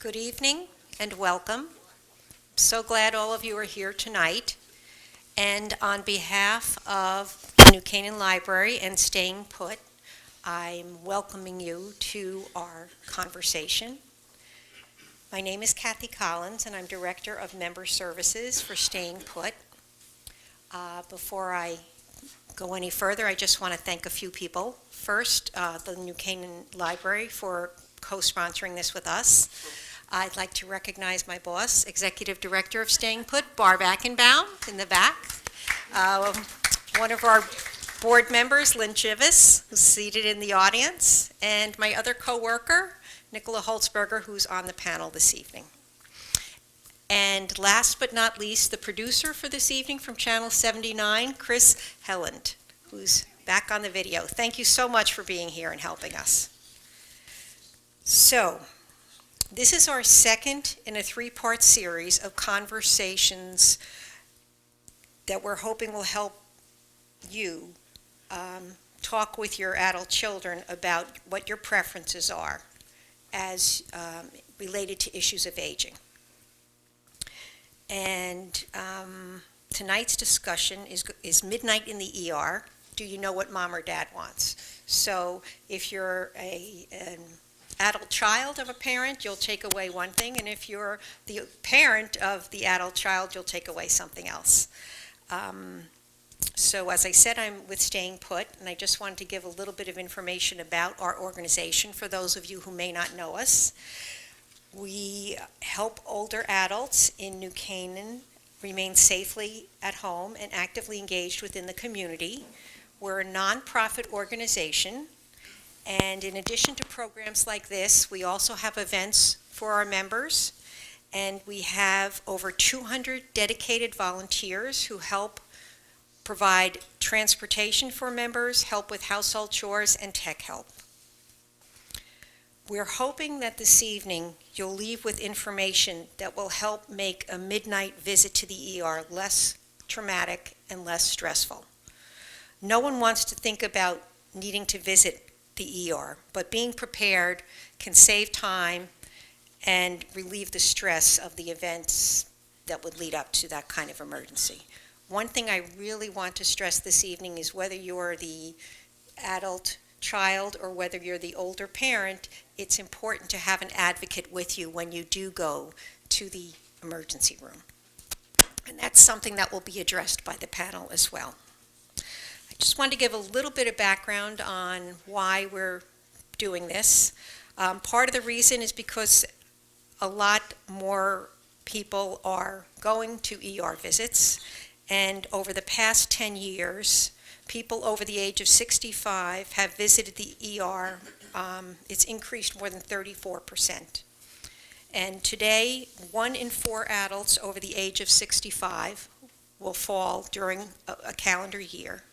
Good evening and welcome. So glad all of you are here tonight. And on behalf of New Canaan Library and Staying Put, I'm welcoming you to our conversation. My name is Kathy Collins and I'm Director of Member Services for Staying Put. Before I go any further, I just want to thank a few people. First, the New Canaan Library for co-sponsoring this with us. I'd like to recognize my boss, Executive Director of Staying Put, Barb Achenbaum, in the back. One of our board members, Lynn Chivis, who's seated in the audience, and my other co-worker, Nicola Holtzberger, who's on the panel this evening. And last but not least, the producer for this evening from Channel 79, Chris Helland, who's back on the video. Thank you so much for being here and helping us. So, this is our second in a three-part series of conversations that we're hoping will help you talk with your adult children about what your preferences are as related to issues of aging. And tonight's discussion is Midnight in the ER. Do you know what mom or dad wants? So if you're an adult child of a parent, you'll take away one thing, and if you're the parent of the adult child, you'll take away something else. So as I said, I'm with Staying Put, and I just wanted to give a little bit of information about our organization for those of you who may not know us. We help older adults in New Canaan remain safely at home and actively engaged within the community. We're a nonprofit organization. And in addition to programs like this, we also have events for our members, and we have over 200 dedicated volunteers who help provide transportation for members, help with household chores, and tech help. We're hoping that this evening you'll leave with information that will help make a midnight visit to the ER less traumatic and less stressful. No one wants to think about needing to visit the ER, but being prepared can save time and relieve the stress of the events that would lead up to that kind of emergency. One thing I really want to stress this evening is whether you're the adult child or whether you're the older parent, it's important to have an advocate with you when you do go to the emergency room. And that's something that will be addressed by the panel as well. I just wanted to give a little bit of background on why we're doing this. Part of the reason is because a lot more people are going to ER visits, and over the past 10 years, people over the age of 65 have visited the ER. It's increased more than 34%. And today, 1 in 4 adults over the age of 65 will fall during a calendar year.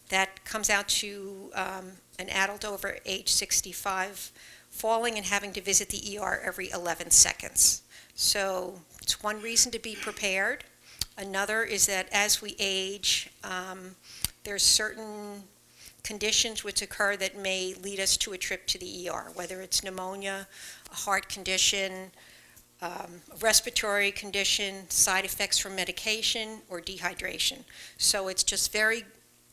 That comes out to an adult over age 65 falling and having to visit the ER every 11 seconds. So it's one reason to be prepared. Another is that as we age, there's certain conditions which occur that may lead us to a trip to the ER, whether it's pneumonia, a heart condition, a respiratory condition, side effects from medication, or dehydration. So it's just very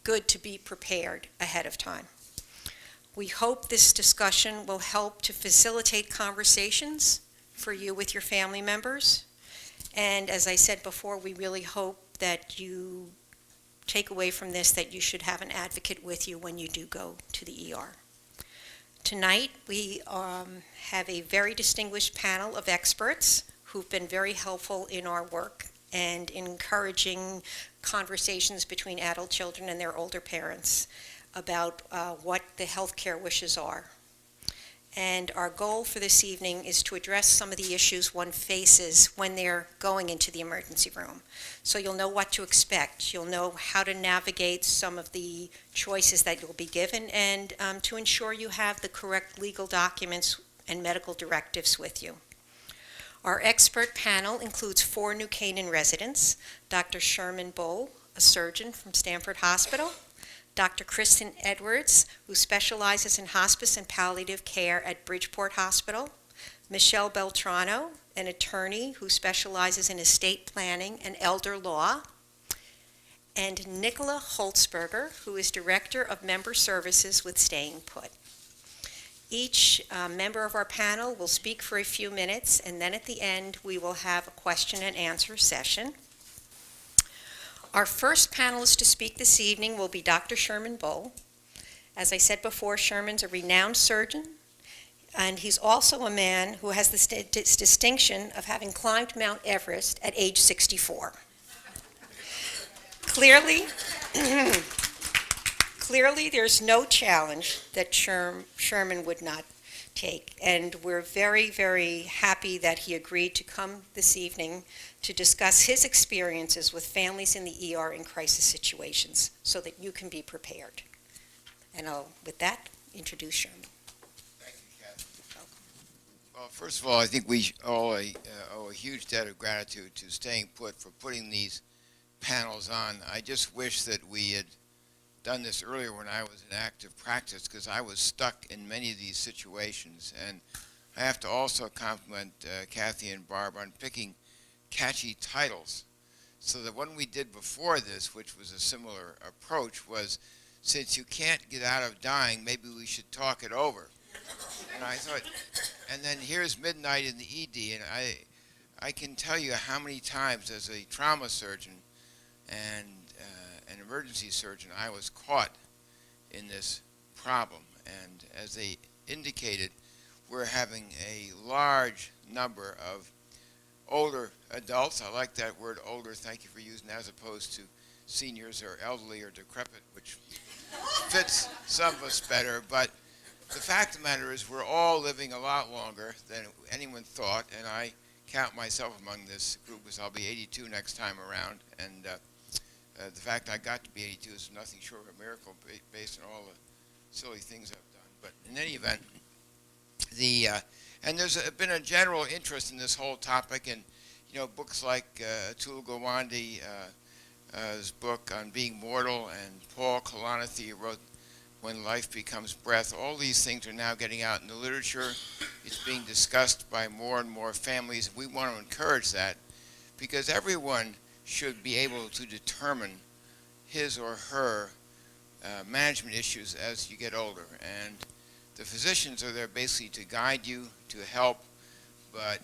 good to be prepared ahead of time. We hope this discussion will help to facilitate conversations for you with your family members. And as I said before, we really hope that you take away from this that you should have an advocate with you when you do go to the ER. Tonight, we have a very distinguished panel of experts who've been very helpful in our work and encouraging conversations between adult children and their older parents about what the healthcare wishes are. And our goal for this evening is to address some of the issues one faces when they're going into the emergency room. So you'll know what to expect. You'll know how to navigate some of the choices that you'll be given, and to ensure you have the correct legal documents and medical directives with you. Our expert panel includes 4 New Canaan residents: Dr. Sherman Bull, a surgeon from Stanford Hospital; Dr. Kristen Edwards, who specializes in hospice and palliative care at Bridgeport Hospital; Michelle Beltrano, an attorney who specializes in estate planning and elder law, and Nicola Holtzberger, who is Director of Member Services with Staying Put. Each member of our panel will speak for a few minutes, and then at the end we will have a question and answer session. Our first panelist to speak this evening will be Dr. Sherman Bowl. As I said before, Sherman's a renowned surgeon, and he's also a man who has the distinction of having climbed Mount Everest at age 64. Clearly, there's no challenge that Sherman would not take, and we're very, very happy that he agreed to come this evening to discuss his experiences with families in the ER in crisis situations so that you can be prepared. And I'll, with that, introduce Sherman. Thank you, Kathy. Well, first of all, I think we owe a huge debt of gratitude to Staying Put for putting these panels on. I just wish that we had done this earlier when I was in active practice, because I was stuck in many of these situations. And I have to also compliment Kathy and Barb on picking catchy titles. So that one we did before this, which was a similar approach, was, since you can't get out of dying, maybe we should talk it over. And I thought, and then here's Midnight in the ED, and I can tell you how many times as a trauma surgeon and an emergency surgeon I was caught in this problem. And as they indicated, we're having a large number of older adults. I like that word older, thank you for using that, as opposed to seniors or elderly or decrepit, which fits some of us better. But the fact of the matter is we're all living a lot longer than anyone thought, and I count myself among this group because I'll be 82 next time around. And the fact I got to be 82 is nothing short of a miracle based on all the silly things I've done. But in any event, and there's been a general interest in this whole topic, and books like Atul Gawande's book on being mortal, and Paul Kalanithi wrote When Life Becomes Breath. All these things are now getting out in the literature. It's being discussed by more and more families. We want to encourage that, because everyone should be able to determine his or her management issues as you get older. And the physicians are there basically to guide you, to help, but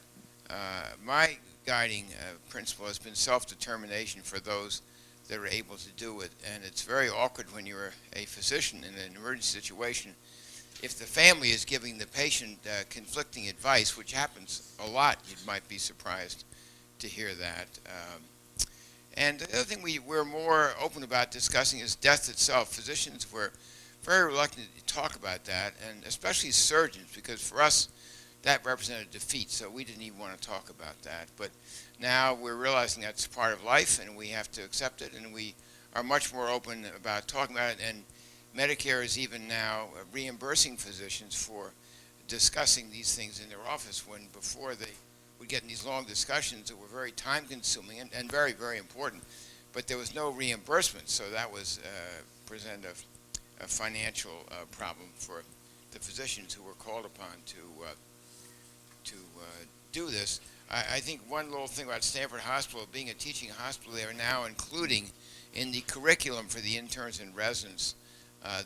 my guiding principle has been self-determination for those that are able to do it. And it's very awkward when you're a physician in an emergency situation if the family is giving the patient conflicting advice, which happens a lot. You might be surprised to hear that. And the other thing we're more open about discussing is death itself. Physicians were very reluctant to talk about that, and especially surgeons, because for us that represented defeat, so we didn't even want to talk about that. But now we're realizing that's part of life, and we have to accept it, and we are much more open about talking about it. And Medicare is even now reimbursing physicians for discussing these things in their office, when before they would get in these long discussions that were very time-consuming and very, very important, but there was no reimbursement, so that was present a financial problem for the physicians who were called upon to do this. I think one little thing about Stanford Hospital, being a teaching hospital, they are now including in the curriculum for the interns and residents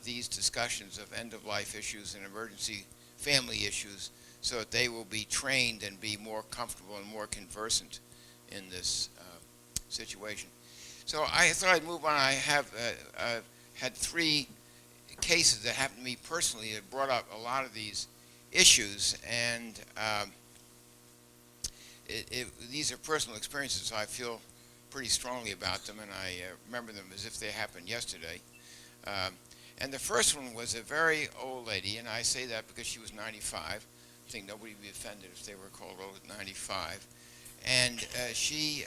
these discussions of end-of-life issues and emergency family issues, so that they will be trained and be more comfortable and more conversant in this situation. So I thought I'd move on. I have had 3 cases that happened to me personally that brought up a lot of these issues, and these are personal experiences, so I feel pretty strongly about them, and I remember them as if they happened yesterday. And the first one was a very old lady, and I say that because she was 95. I think nobody would be offended if they were called old at 95. And she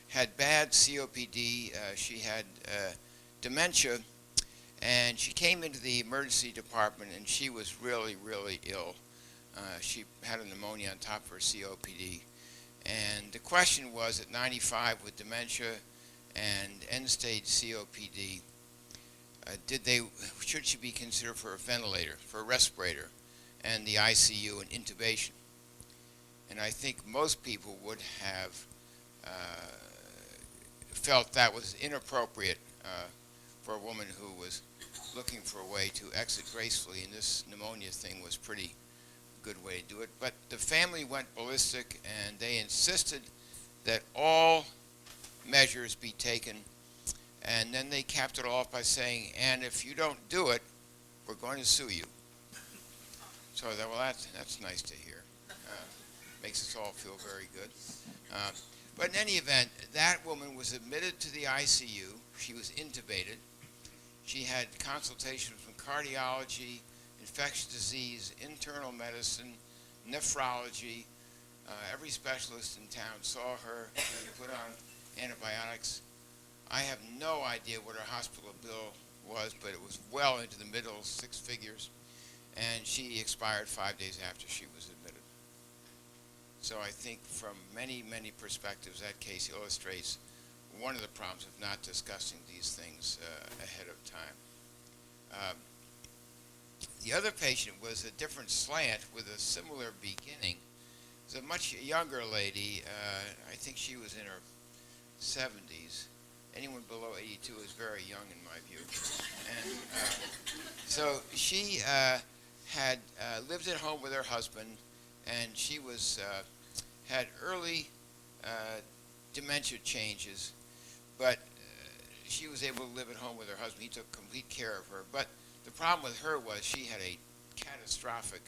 had bad COPD, she had dementia, and she came into the emergency department, and she was really, really ill. She had a pneumonia on top of her COPD. And the question was, at 95 with dementia and end-stage COPD, should she be considered for a ventilator, for a respirator, and the ICU and intubation? And I think most people would have felt that was inappropriate for a woman who was looking for a way to exit gracefully, and this pneumonia thing was pretty good way to do it. But the family went ballistic, and they insisted that all measures be taken, and then they capped it off by saying, and if you don't do it, we're going to sue you. So I thought, well, that's nice to hear. Makes us all feel very good. But in any event, that woman was admitted to the ICU. She was intubated. She had consultations from cardiology, infectious disease, internal medicine, nephrology. Every specialist in town saw her and put on antibiotics. I have no idea what her hospital bill was, but it was well into the middle, 6 figures. And she expired 5 days after she was admitted. So I think from many, many perspectives, that case illustrates one of the problems of not discussing these things ahead of time. The other patient was a different slant with a similar beginning. It was a much younger lady. I think she was in her 70s. Anyone below 82 is very young in my view. And so she had lived at home with her husband, and she was had early dementia changes, but she was able to live at home with her husband. He took complete care of her. But the problem with her was she had a catastrophic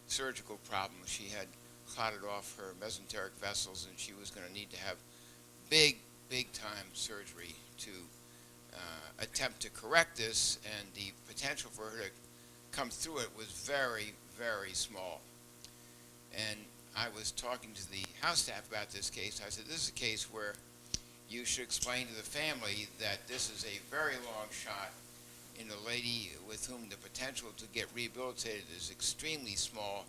surgical problem. She had clotted off her mesenteric vessels, and she was going to need to have big time surgery to attempt to correct this, and the potential for her to come through it was very, very small. And I was talking to the house staff about this case. I said, this is a case where you should explain to the family that this is a very long shot in a lady with whom the potential to get rehabilitated is extremely small,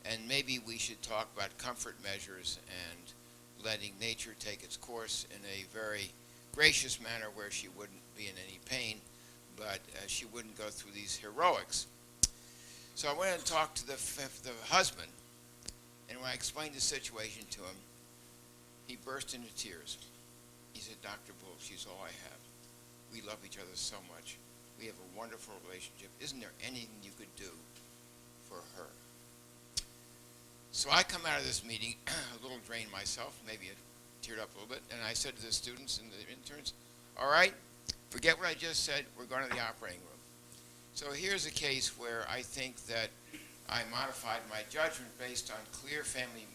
and maybe we should talk about comfort measures and letting nature take its course in a very gracious manner where she wouldn't be in any pain, but she wouldn't go through these heroics. So I went and talked to the husband, and when I explained the situation to him, he burst into tears. He said, Dr. Bull, she's all I have. We love each other so much. We have a wonderful relationship. Isn't there anything you could do for her? So I come out of this meeting a little drained myself, maybe I teared up a little bit, and I said to the students and the interns, all right, forget what I just said, we're going to the operating room. So here's a case where I think that I modified my judgment based on clear family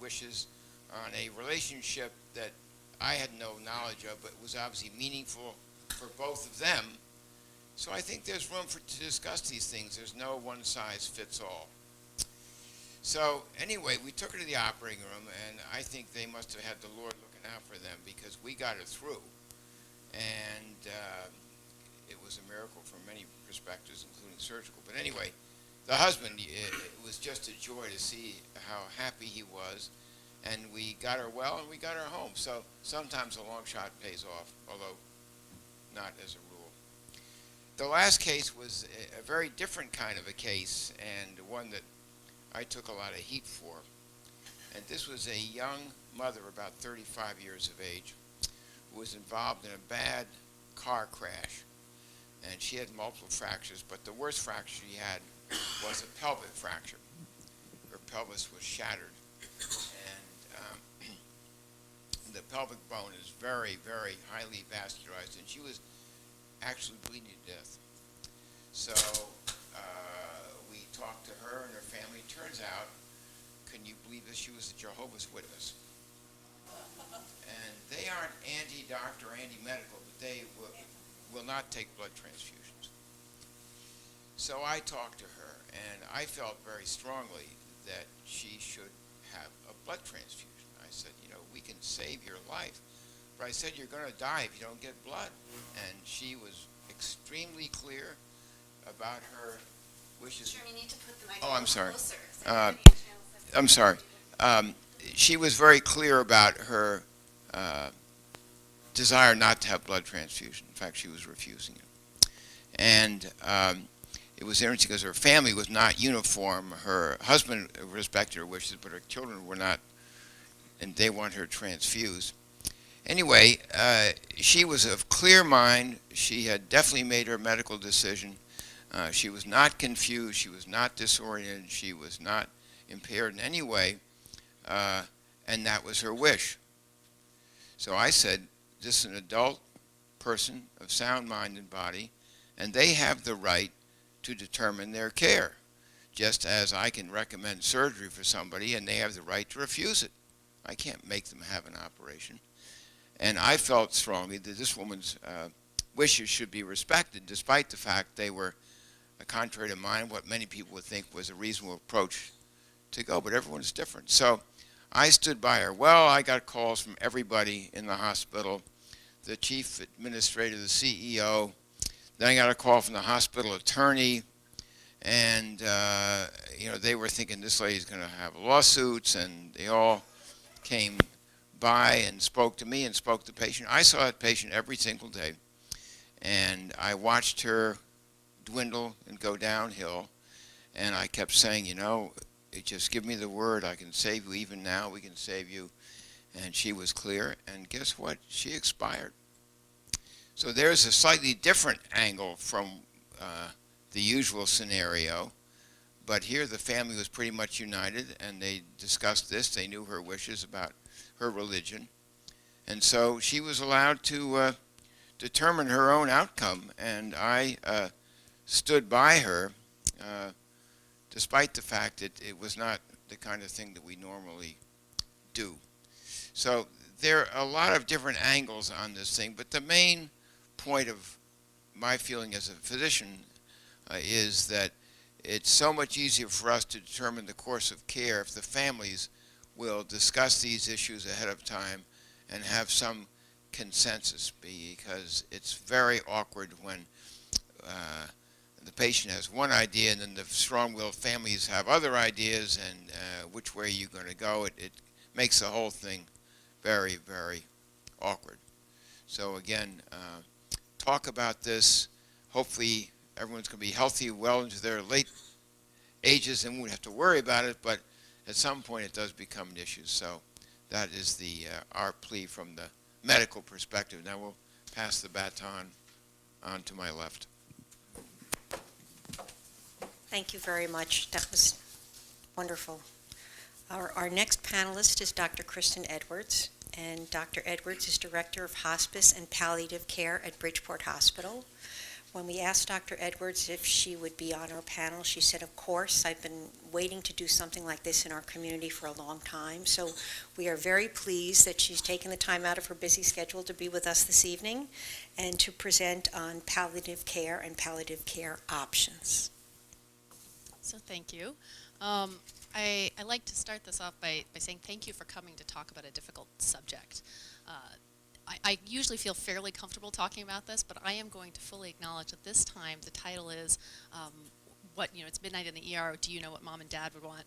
wishes on a relationship that I had no knowledge of, but was obviously meaningful for both of them. So I think there's room to discuss these things. There's no one size fits all. So anyway, we took her to the operating room, and I think they must have had the Lord looking out for them, because we got her through. And it was a miracle from many perspectives, including surgical. But anyway, the husband, it was just a joy to see how happy he was. And we got her well, and we got her home. So sometimes a long shot pays off, although not as a rule. The last case was a very different kind of a case, and one that I took a lot of heat for. And this was a young mother, about 35 years of age, who was involved in a bad car crash. And she had multiple fractures, but the worst fracture she had was a pelvic fracture. Her pelvis was shattered. And the pelvic bone is very, very highly vascularized, and she was actually bleeding to death. So we talked to her and her family. Turns out, can you believe this? She was a Jehovah's Witness. And they aren't anti-doctor, anti-medical, but they will not take blood transfusions. So I talked to her, and I felt very strongly that she should have a blood transfusion. I said, you know, we can save your life, but I said, you're going to die if you don't get blood. And she was extremely clear about her wishes. Sure, you need to put the microphone I'm sorry. closer. I'm sorry. She was very clear about her desire not to have blood transfusion. In fact, she was refusing it. And it was interesting because her family was not uniform. Her husband respected her wishes, but her children were not, and they want her transfused. Anyway, she was of clear mind. She had definitely made her medical decision. She was not confused. She was not disoriented. She was not impaired in any way, and that was her wish. So I said, this is an adult person of sound mind and body, and they have the right to determine their care, just as I can recommend surgery for somebody and they have the right to refuse it. I can't make them have an operation. And I felt strongly that this woman's wishes should be respected, despite the fact they were contrary to mine, what many people would think was a reasonable approach to go, but everyone's different. So I stood by her. Well, I got calls from everybody in the hospital, the chief administrator, the CEO. Then I got a call from the hospital attorney, and they were thinking this lady's going to have lawsuits, and they all came by and spoke to me and spoke to the patient. I saw that patient every single day, and I watched her dwindle and go downhill, and I kept saying, just give me the word, I can save you. Even now we can save you. And she was clear, and guess what? She expired. So there's a slightly different angle from the usual scenario, but here the family was pretty much united, and they discussed this. They knew her wishes about her religion, and so she was allowed to determine her own outcome, and I stood by her, despite the fact that it was not the kind of thing that we normally do. So there are a lot of different angles on this thing, but the main point of my feeling as a physician is that it's so much easier for us to determine the course of care if the families will discuss these issues ahead of time and have some consensus, because it's very awkward when the patient has one idea and then the strong-willed families have other ideas, and which way you're going to go. It makes the whole thing very, very awkward. So again, talk about this. Hopefully everyone's going to be healthy well into their late ages and won't have to worry about it, but at some point it does become an issue. So that is our plea from the medical perspective. Now we'll pass the baton on to my left. Thank you very much. That was wonderful. Our next panelist is Dr. Kristen Edwards, and Dr. Edwards is Director of Hospice and Palliative Care at Bridgeport Hospital. When we asked Dr. Edwards if she would be on our panel, she said, of course. I've been waiting to do something like this in our community for a long time, so we are very pleased that she's taken the time out of her busy schedule to be with us this evening and to present on palliative care and palliative care options. So thank you. I like to start this off by saying thank you for coming to talk about a difficult subject. I usually feel fairly comfortable talking about this, but I am going to fully acknowledge that this time the title is, it's midnight in the ER, do you know what mom and dad would want?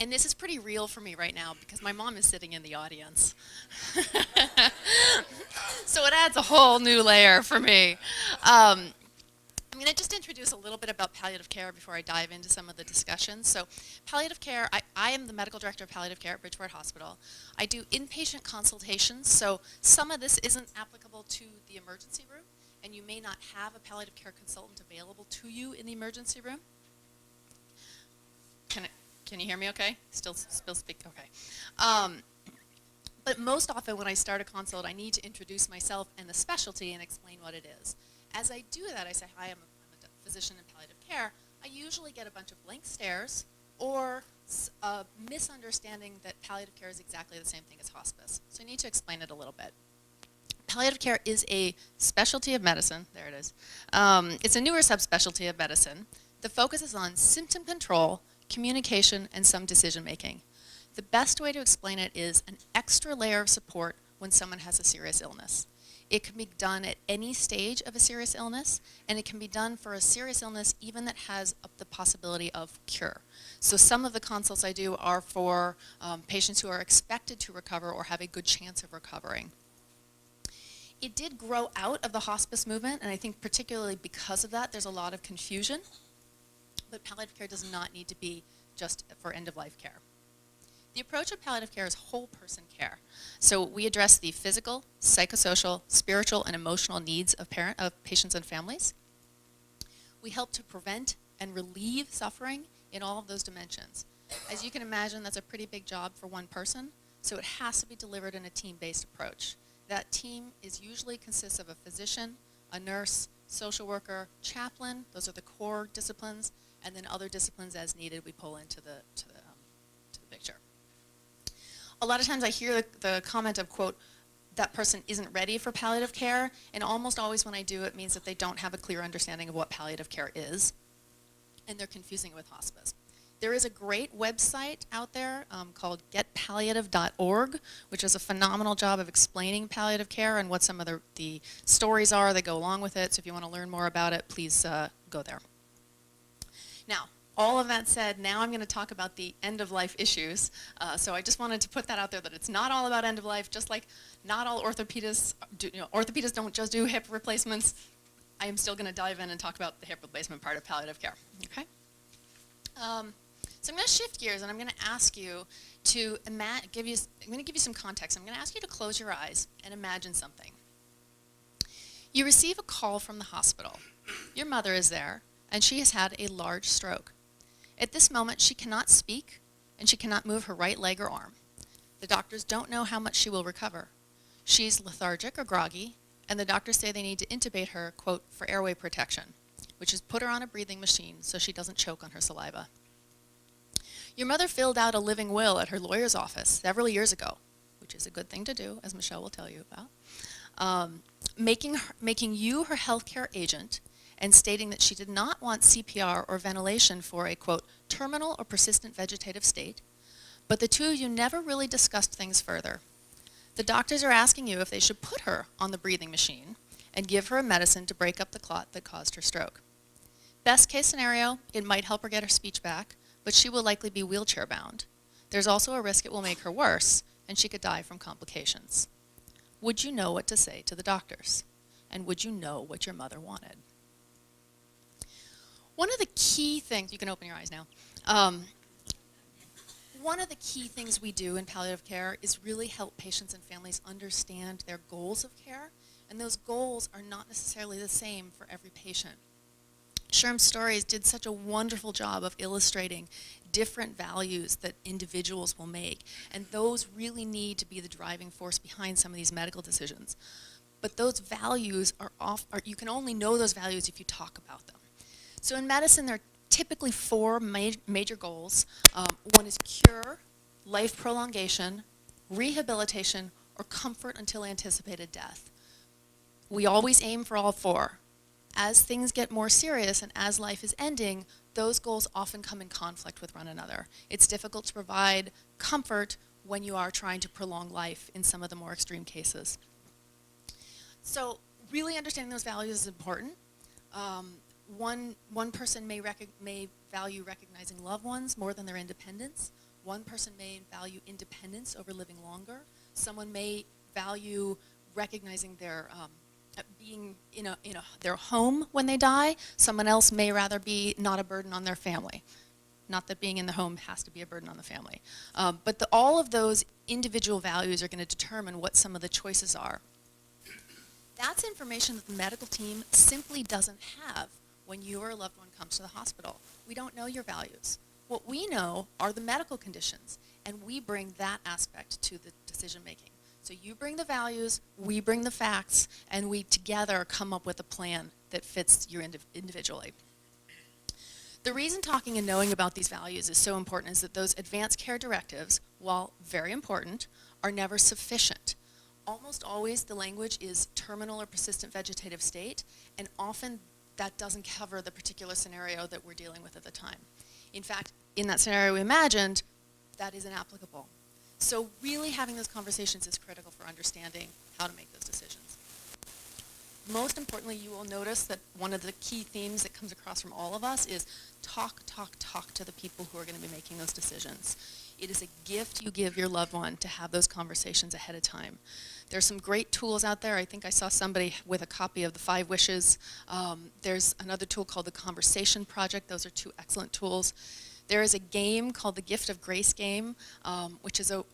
And this is pretty real for me right now because my mom is sitting in the audience. So it adds a whole new layer for me. I'm going to just introduce a little bit about palliative care before I dive into some of the discussions. So palliative care, I am the medical director of palliative care at Bridgeport Hospital. I do inpatient consultations, so some of this isn't applicable to the emergency room, and you may not have a palliative care consultant available to you in the emergency room. Can you hear me okay? Still speak, okay. But most often when I start a consult, I need to introduce myself and the specialty and explain what it is. As I do that, I say, hi, I'm a physician in palliative care. I usually get a bunch of blank stares or a misunderstanding that palliative care is exactly the same thing as hospice. So I need to explain it a little bit. Palliative care is a specialty of medicine. There it is. It's a newer subspecialty of medicine. The focus is on symptom control, communication, and some decision making. The best way to explain it is an extra layer of support when someone has a serious illness. It can be done at any stage of a serious illness, and it can be done for a serious illness even that has the possibility of cure. So some of the consults I do are for patients who are expected to recover or have a good chance of recovering. It did grow out of the hospice movement, and I think particularly because of that, there's a lot of confusion. but palliative care does not need to be just for end-of-life care. The approach of palliative care is whole person care. So we address the physical, psychosocial, spiritual, and emotional needs of patients and families. We help to prevent and relieve suffering in all of those dimensions. As you can imagine, that's a pretty big job for one person, so it has to be delivered in a team-based approach. That team usually consists of a physician, a nurse, social worker, chaplain, those are the core disciplines, and then other disciplines as needed we pull into the picture. A lot of times I hear the comment of, quote, that person isn't ready for palliative care, and almost always when I do it means that they don't have a clear understanding of what palliative care is, and they're confusing it with hospice. There is a great website out there called getpalliative.org, which does a phenomenal job of explaining palliative care and what some of the stories are that go along with it. So if you want to learn more about it, please go there. Now, all of that said, now I'm going to talk about the end-of-life issues. So I just wanted to put that out there, that it's not all about end-of-life, just like not all orthopedists orthopedists don't just do hip replacements. I am still going to dive in and talk about the hip replacement part of palliative care. Okay? So I'm going to shift gears, and I'm going to ask you to I'm going to give you some context. I'm going to ask you to close your eyes and imagine something. You receive a call from the hospital. Your mother is there, and she has had a large stroke. At this moment, she cannot speak, and she cannot move her right leg or arm. The doctors don't know how much she will recover. She's lethargic or groggy, and the doctors say they need to intubate her, quote, for airway protection, which is put her on a breathing machine so she doesn't choke on her saliva. Your mother filled out a living will at her lawyer's office several years ago, which is a good thing to do, as Michelle will tell you about, making you her healthcare agent and stating that she did not want CPR or ventilation for a, quote, terminal or persistent vegetative state, but the two of you never really discussed things further. The doctors are asking you if they should put her on the breathing machine and give her a medicine to break up the clot that caused her stroke. Best case scenario, it might help her get her speech back, but she will likely be wheelchair bound. There's also a risk it will make her worse, and she could die from complications. Would you know what to say to the doctors? And would you know what your mother wanted? One of the key things, you can open your eyes now, one of the key things we do in palliative care is really help patients and families understand their goals of care, and those goals are not necessarily the same for every patient. Sherm's stories did such a wonderful job of illustrating different values that individuals will make, and those really need to be the driving force behind some of these medical decisions. But those values you can only know those values if you talk about them. So in medicine, there are typically four major goals. One is cure, life prolongation, rehabilitation, or comfort until anticipated death. We always aim for all four. As things get more serious and as life is ending, those goals often come in conflict with one another. It's difficult to provide comfort when you are trying to prolong life in some of the more extreme cases. So really understanding those values is important. One person may value recognizing loved ones more than their independence. One person may value independence over living longer. Someone may value recognizing their being in their home when they die. Someone else may rather be not a burden on their family. Not that being in the home has to be a burden on the family. But all of those individual values are going to determine what some of the choices are. That's information that the medical team simply doesn't have when you or a loved one comes to the hospital. We don't know your values. What we know are the medical conditions, and we bring that aspect to the decision making. So you bring the values, we bring the facts, and we together come up with a plan that fits you individually. The reason talking and knowing about these values is so important is that those advanced care directives, while very important, are never sufficient. Almost always the language is terminal or persistent vegetative state, and often that doesn't cover the particular scenario that we're dealing with at the time. In fact, in that scenario we imagined, that isn't applicable. So really having those conversations is critical for understanding how to make those decisions. Most importantly, you will notice that one of the key themes that comes across from all of us is talk to the people who are going to be making those decisions. It is a gift you give your loved one to have those conversations ahead of time. There's some great tools out there. I think I saw somebody with a copy of the 5 Wishes. There's another tool called the Conversation Project. Those are 2 excellent tools. There is a game called the Gift of Grace game, which is a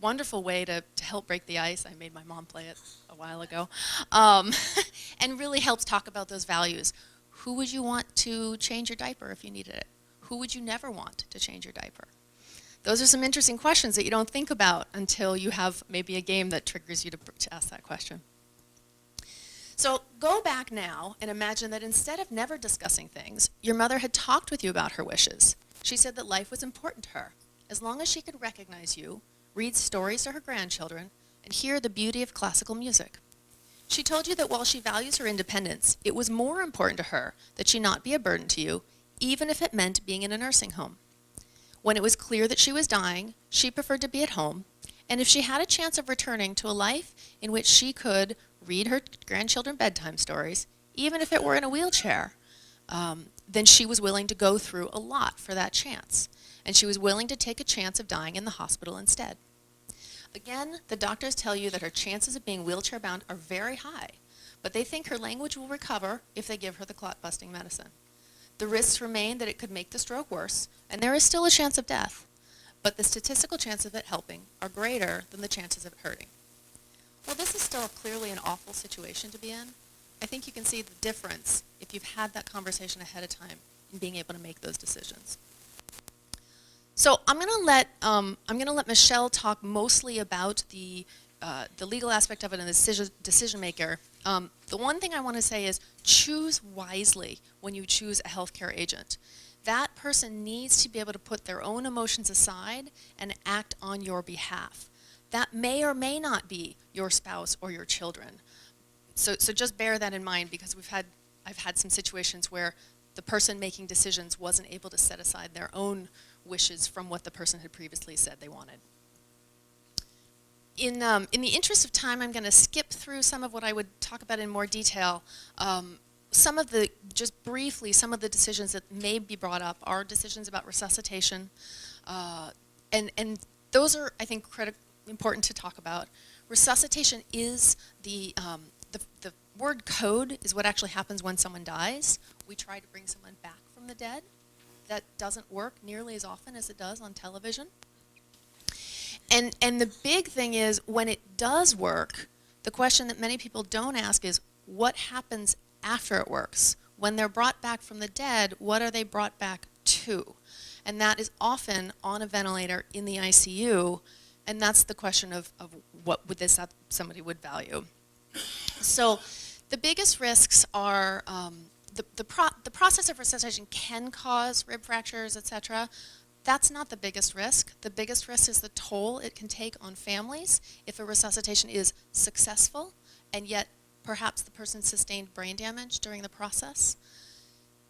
wonderful way to help break the ice. I made my mom play it a while ago. And really helps talk about those values. Who would you want to change your diaper if you needed it? Who would you never want to change your diaper? Those are some interesting questions that you don't think about until you have maybe a game that triggers you to ask that question. So go back now and imagine that instead of never discussing things, your mother had talked with you about her wishes. She said that life was important to her. As long as she could recognize you, read stories to her grandchildren, and hear the beauty of classical music. She told you that while she values her independence, it was more important to her that she not be a burden to you, even if it meant being in a nursing home. When it was clear that she was dying, she preferred to be at home, and if she had a chance of returning to a life in which she could read her grandchildren bedtime stories, even if it were in a wheelchair, then she was willing to go through a lot for that chance. And she was willing to take a chance of dying in the hospital instead. Again, the doctors tell you that her chances of being wheelchair-bound are very high, but they think her language will recover if they give her the clot-busting medicine. The risks remain that it could make the stroke worse, and there is still a chance of death, but the statistical chances of it helping are greater than the chances of it hurting. Well, this is still clearly an awful situation to be in. I think you can see the difference if you've had that conversation ahead of time in being able to make those decisions. So I'm going to let Michelle talk mostly about the legal aspect of it and the decision maker. The one thing I want to say is choose wisely when you choose a healthcare agent. That person needs to be able to put their own emotions aside and act on your behalf. That may or may not be your spouse or your children. So just bear that in mind, because I've had some situations where the person making decisions wasn't able to set aside their own wishes from what the person had previously said they wanted. In the interest of time, I'm going to skip through some of what I would talk about in more detail. Just briefly, some of the decisions that may be brought up are decisions about resuscitation, and those are, I think, important to talk about. Resuscitation is the word code is what actually happens when someone dies. We try to bring someone back from the dead. That doesn't work nearly as often as it does on television. And the big thing is, when it does work, the question that many people don't ask is, what happens after it works? When they're brought back from the dead, what are they brought back to? And that is often on a ventilator in the ICU, and that's the question of what would this somebody would value. So the biggest risks are the process of resuscitation can cause rib fractures, etc. That's not the biggest risk. The biggest risk is the toll it can take on families if a resuscitation is successful and yet perhaps the person sustained brain damage during the process.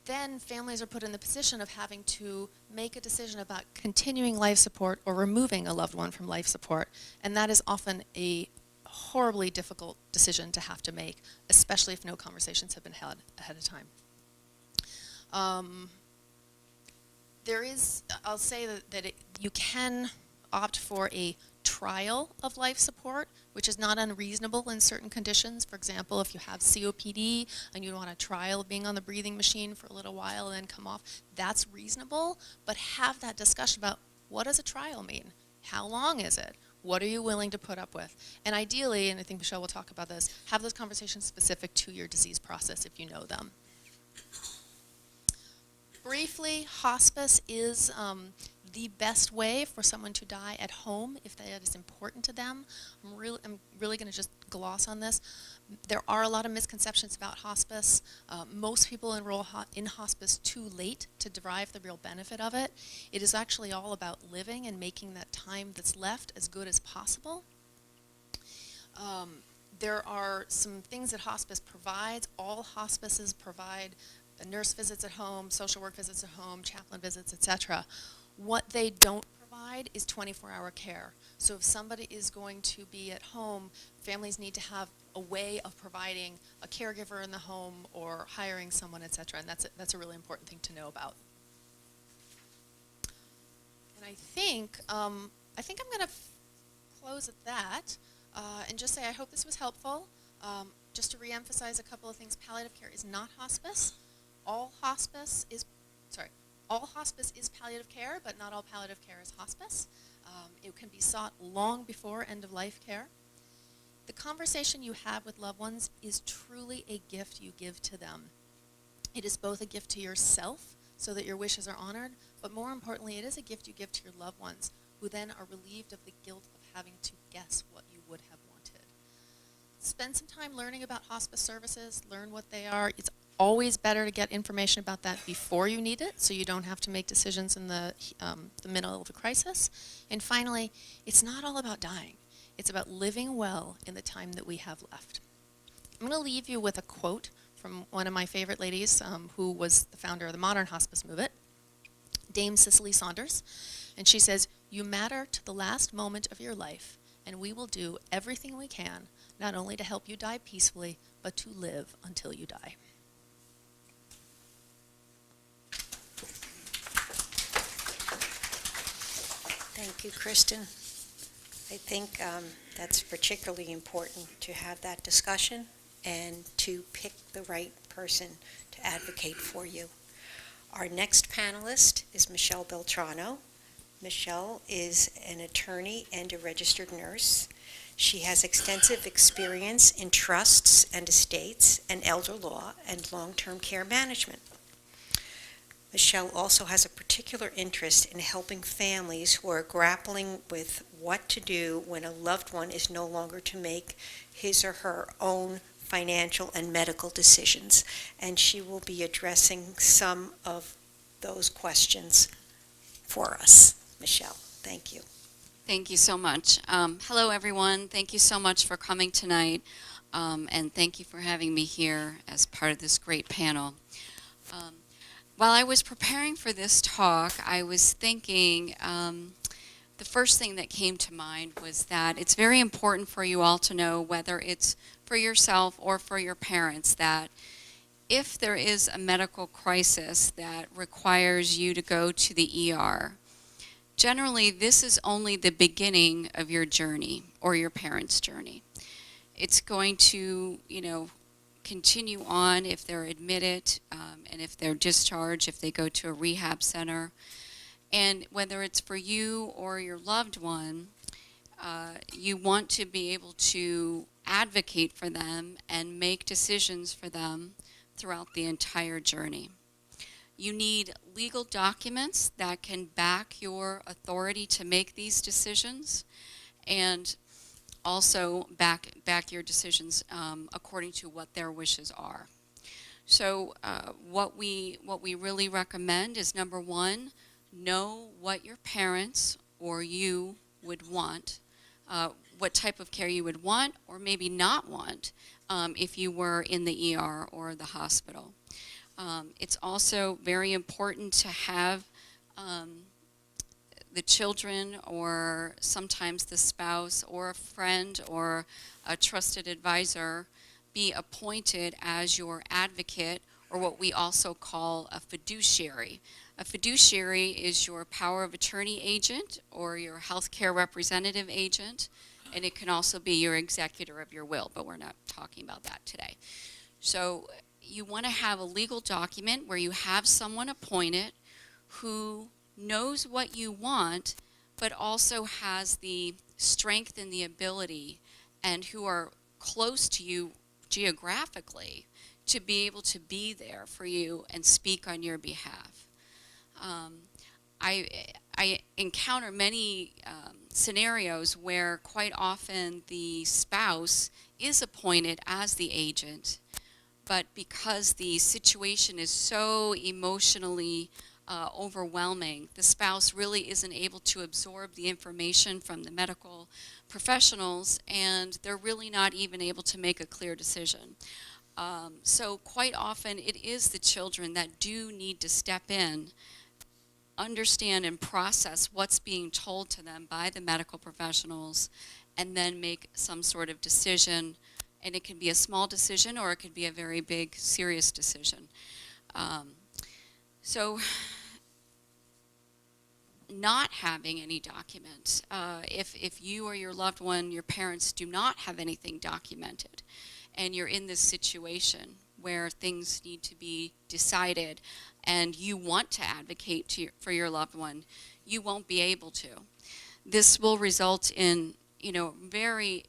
Then families are put in the position of having to make a decision about continuing life support or removing a loved one from life support, and that is often a horribly difficult decision to have to make, especially if no conversations have been had ahead of time. I'll say that you can opt for a trial of life support, which is not unreasonable in certain conditions. For example, if you have COPD and you want a trial of being on the breathing machine for a little while and then come off, that's reasonable, but have that discussion about what does a trial mean? How long is it? What are you willing to put up with? And ideally, and I think Michelle will talk about this, have those conversations specific to your disease process if you know them. Briefly, hospice is the best way for someone to die at home if that is important to them. I'm really going to just gloss on this. There are a lot of misconceptions about hospice. Most people enroll in hospice too late to derive the real benefit of it. It is actually all about living and making that time that's left as good as possible. There are some things that hospice provides. All hospices provide nurse visits at home, social work visits at home, chaplain visits, etc. What they don't provide is 24-hour care. So if somebody is going to be at home, families need to have a way of providing a caregiver in the home or hiring someone, etc. And that's a really important thing to know about. And I think I'm going to close at that and just say I hope this was helpful. Just to reemphasize a couple of things, palliative care is not hospice. All hospice is palliative care, but not all palliative care is hospice. It can be sought long before end-of-life care. The conversation you have with loved ones is truly a gift you give to them. It is both a gift to yourself so that your wishes are honored, but more importantly, it is a gift you give to your loved ones who then are relieved of the guilt of having to guess what you would have wanted. Spend some time learning about hospice services, learn what they are. It's always better to get information about that before you need it so you don't have to make decisions in the middle of a crisis. And finally, it's not all about dying. It's about living well in the time that we have left. I'm going to leave you with a quote from one of my favorite ladies who was the founder of the modern hospice movement, Dame Cicely Saunders. And she says, "You matter to the last moment of your life, and we will do everything we can, not only to help you die peacefully, but to live until you die." Thank you, Kristen. I think that's particularly important to have that discussion and to pick the right person to advocate for you. Our next panelist is Michelle Beltrano. Michelle is an attorney and a registered nurse. She has extensive experience in trusts and estates and elder law and long-term care management. Michelle also has a particular interest in helping families who are grappling with what to do when a loved one is no longer to make his or her own financial and medical decisions. And she will be addressing some of those questions for us. Michelle, thank you. Thank you so much. Hello, everyone. Thank you so much for coming tonight, and thank you for having me here as part of this great panel. While I was preparing for this talk, I was thinking the first thing that came to mind was that it's very important for you all to know, whether it's for yourself or for your parents, that if there is a medical crisis that requires you to go to the ER, generally this is only the beginning of your journey or your parents' journey. It's going to, continue on if they're admitted and if they're discharged, if they go to a rehab center. And whether it's for you or your loved one, you want to be able to advocate for them and make decisions for them throughout the entire journey. You need legal documents that can back your authority to make these decisions, and also back your decisions according to what their wishes are. So what we really recommend is, number one, know what your parents or you would want, what type of care you would want or maybe not want if you were in the ER or the hospital. It's also very important to have the children or sometimes the spouse or a friend or a trusted advisor be appointed as your advocate, or what we also call a fiduciary. A fiduciary is your power of attorney agent or your healthcare representative agent, and it can also be your executor of your will, but we're not talking about that today. So you want to have a legal document where you have someone appointed who knows what you want, but also has the strength and the ability, and who are close to you geographically, to be able to be there for you and speak on your behalf. I encounter many scenarios where quite often the spouse is appointed as the agent, but because the situation is so emotionally overwhelming, the spouse really isn't able to absorb the information from the medical professionals, and they're really not even able to make a clear decision. So quite often it is the children that do need to step in, understand and process what's being told to them by the medical professionals, and then make some sort of decision. And it can be a small decision or it could be a very big, serious decision. So not having any document, if you or your loved one, your parents do not have anything documented, and you're in this situation where things need to be decided and you want to advocate for your loved one, you won't be able to. This will result in, very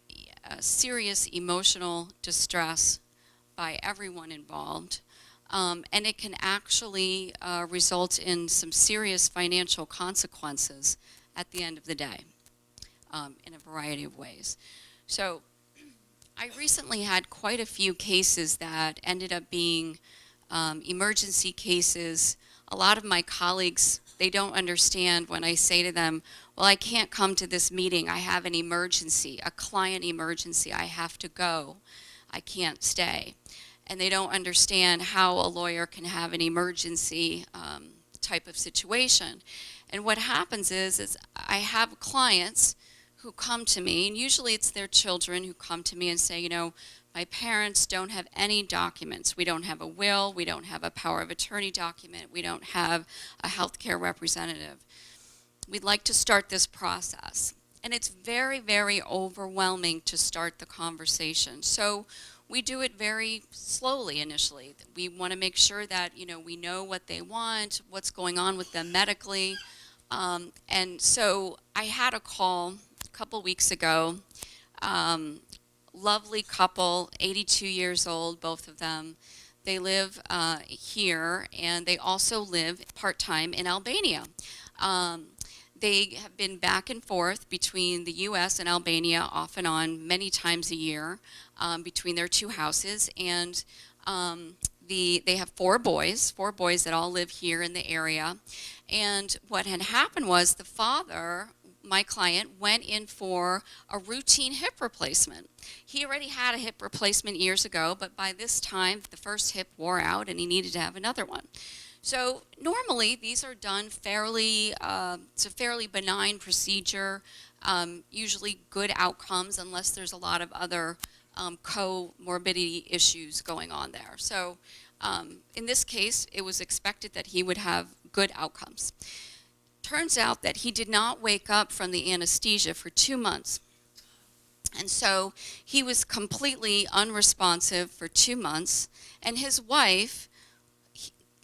serious emotional distress by everyone involved. And it can actually result in some serious financial consequences at the end of the day, in a variety of ways. So I recently had quite a few cases that ended up being emergency cases. A lot of my colleagues, they don't understand when I say to them, well, I can't come to this meeting. I have an emergency, a client emergency. I have to go. I can't stay. And they don't understand how a lawyer can have an emergency type of situation. And what happens is I have clients who come to me, and usually it's their children who come to me and say, my parents don't have any documents. We don't have a will. We don't have a power of attorney document. We don't have a healthcare representative. We'd like to start this process. And it's very, very overwhelming to start the conversation. So we do it very slowly initially. We want to make sure that, we know what they want, what's going on with them medically. And so I had a call a couple weeks ago. Lovely couple, 82 years old, both of them. They live here, and they also live part-time in Albania. They have been back and forth between the U.S. and Albania off and on many times a year between their two houses. And they have four boys that all live here in the area. And what had happened was the father, my client, went in for a routine hip replacement. He already had a hip replacement years ago, but by this time, the first hip wore out and he needed to have another one. So normally these are done fairly, it's a fairly benign procedure, usually good outcomes unless there's a lot of other comorbidity issues going on there. So in this case, it was expected that he would have good outcomes. Turns out that he did not wake up from the anesthesia for 2 months. And so he was completely unresponsive for 2 months, and his wife,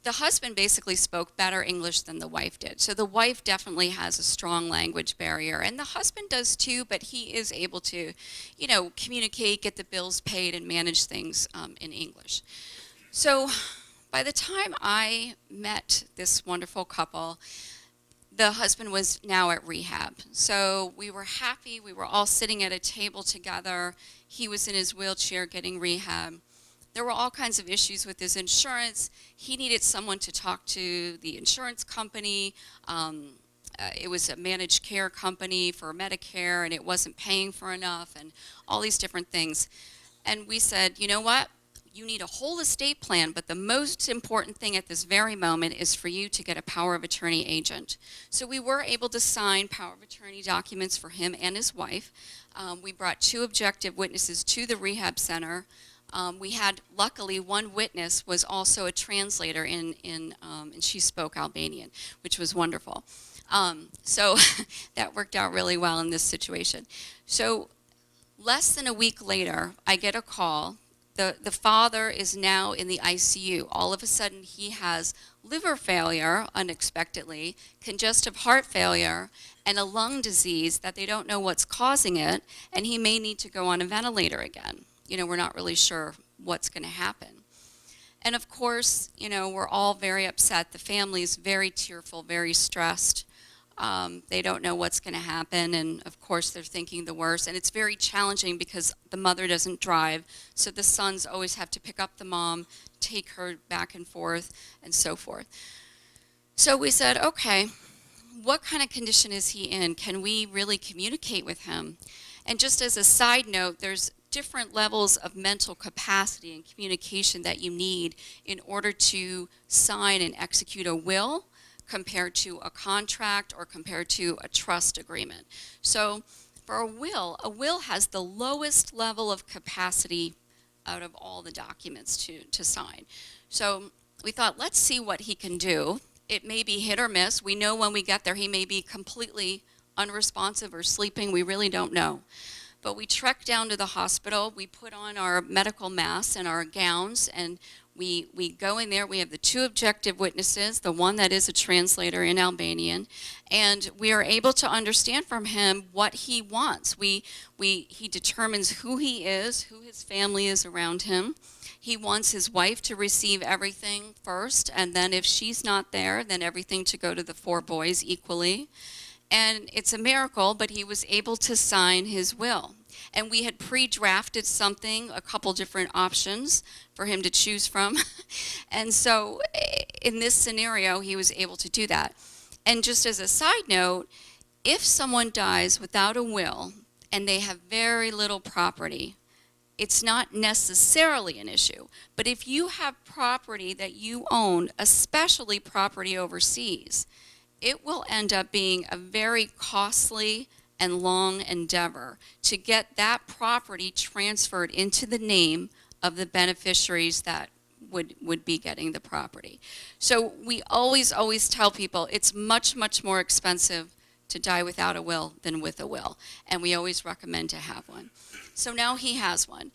the husband basically spoke better English than the wife did. So the wife definitely has a strong language barrier, and the husband does too, but he is able to, communicate, get the bills paid, and manage things in English. So by the time I met this wonderful couple, the husband was now at rehab. So we were happy. We were all sitting at a table together. He was in his wheelchair getting rehab. There were all kinds of issues with his insurance. He needed someone to talk to the insurance company. It was a managed care company for Medicare, and it wasn't paying for enough, and all these different things. And we said, you know what? You need a whole estate plan, but the most important thing at this very moment is for you to get a power of attorney agent. So we were able to sign power of attorney documents for him and his wife. We brought 2 objective witnesses to the rehab center. We had, luckily, one witness was also a translator and she spoke Albanian, which was wonderful. So that worked out really well in this situation. So less than a week later, I get a call. The father is now in the ICU. All of a sudden, he has liver failure, unexpectedly, congestive heart failure, and a lung disease that they don't know what's causing it, and he may need to go on a ventilator again. We're not really sure what's going to happen. And of course, we're all very upset. The family is very tearful, very stressed. They don't know what's going to happen, and of course they're thinking the worst. And it's very challenging because the mother doesn't drive, so the sons always have to pick up the mom, take her back and forth, and so forth. So we said, okay, what kind of condition is he in? Can we really communicate with him? And just as a side note, there's different levels of mental capacity and communication that you need in order to sign and execute a will, compared to a contract or compared to a trust agreement. So for a will has the lowest level of capacity out of all the documents to sign. So we thought, let's see what he can do. it may be hit or miss. We know when we get there he may be completely unresponsive or sleeping. We really don't know. But we trek down to the hospital. We put on our medical masks and our gowns, and we go in there. We have the two objective witnesses, the one that is a translator in Albanian, and we are able to understand from him what he wants. He determines who he is, who his family is around him. He wants his wife to receive everything first, and then if she's not there, then everything to go to the 4 boys equally. And it's a miracle, but he was able to sign his will. And we had pre-drafted something, a couple different options for him to choose from. And so in this scenario, he was able to do that. And just as a side note, if someone dies without a will and they have very little property, it's not necessarily an issue. But if you have property that you own, especially property overseas, it will end up being a very costly and long endeavor to get that property transferred into the name of the beneficiaries that would be getting the property. So we always tell people it's much more expensive to die without a will than with a will, and we always recommend to have one. So now he has one.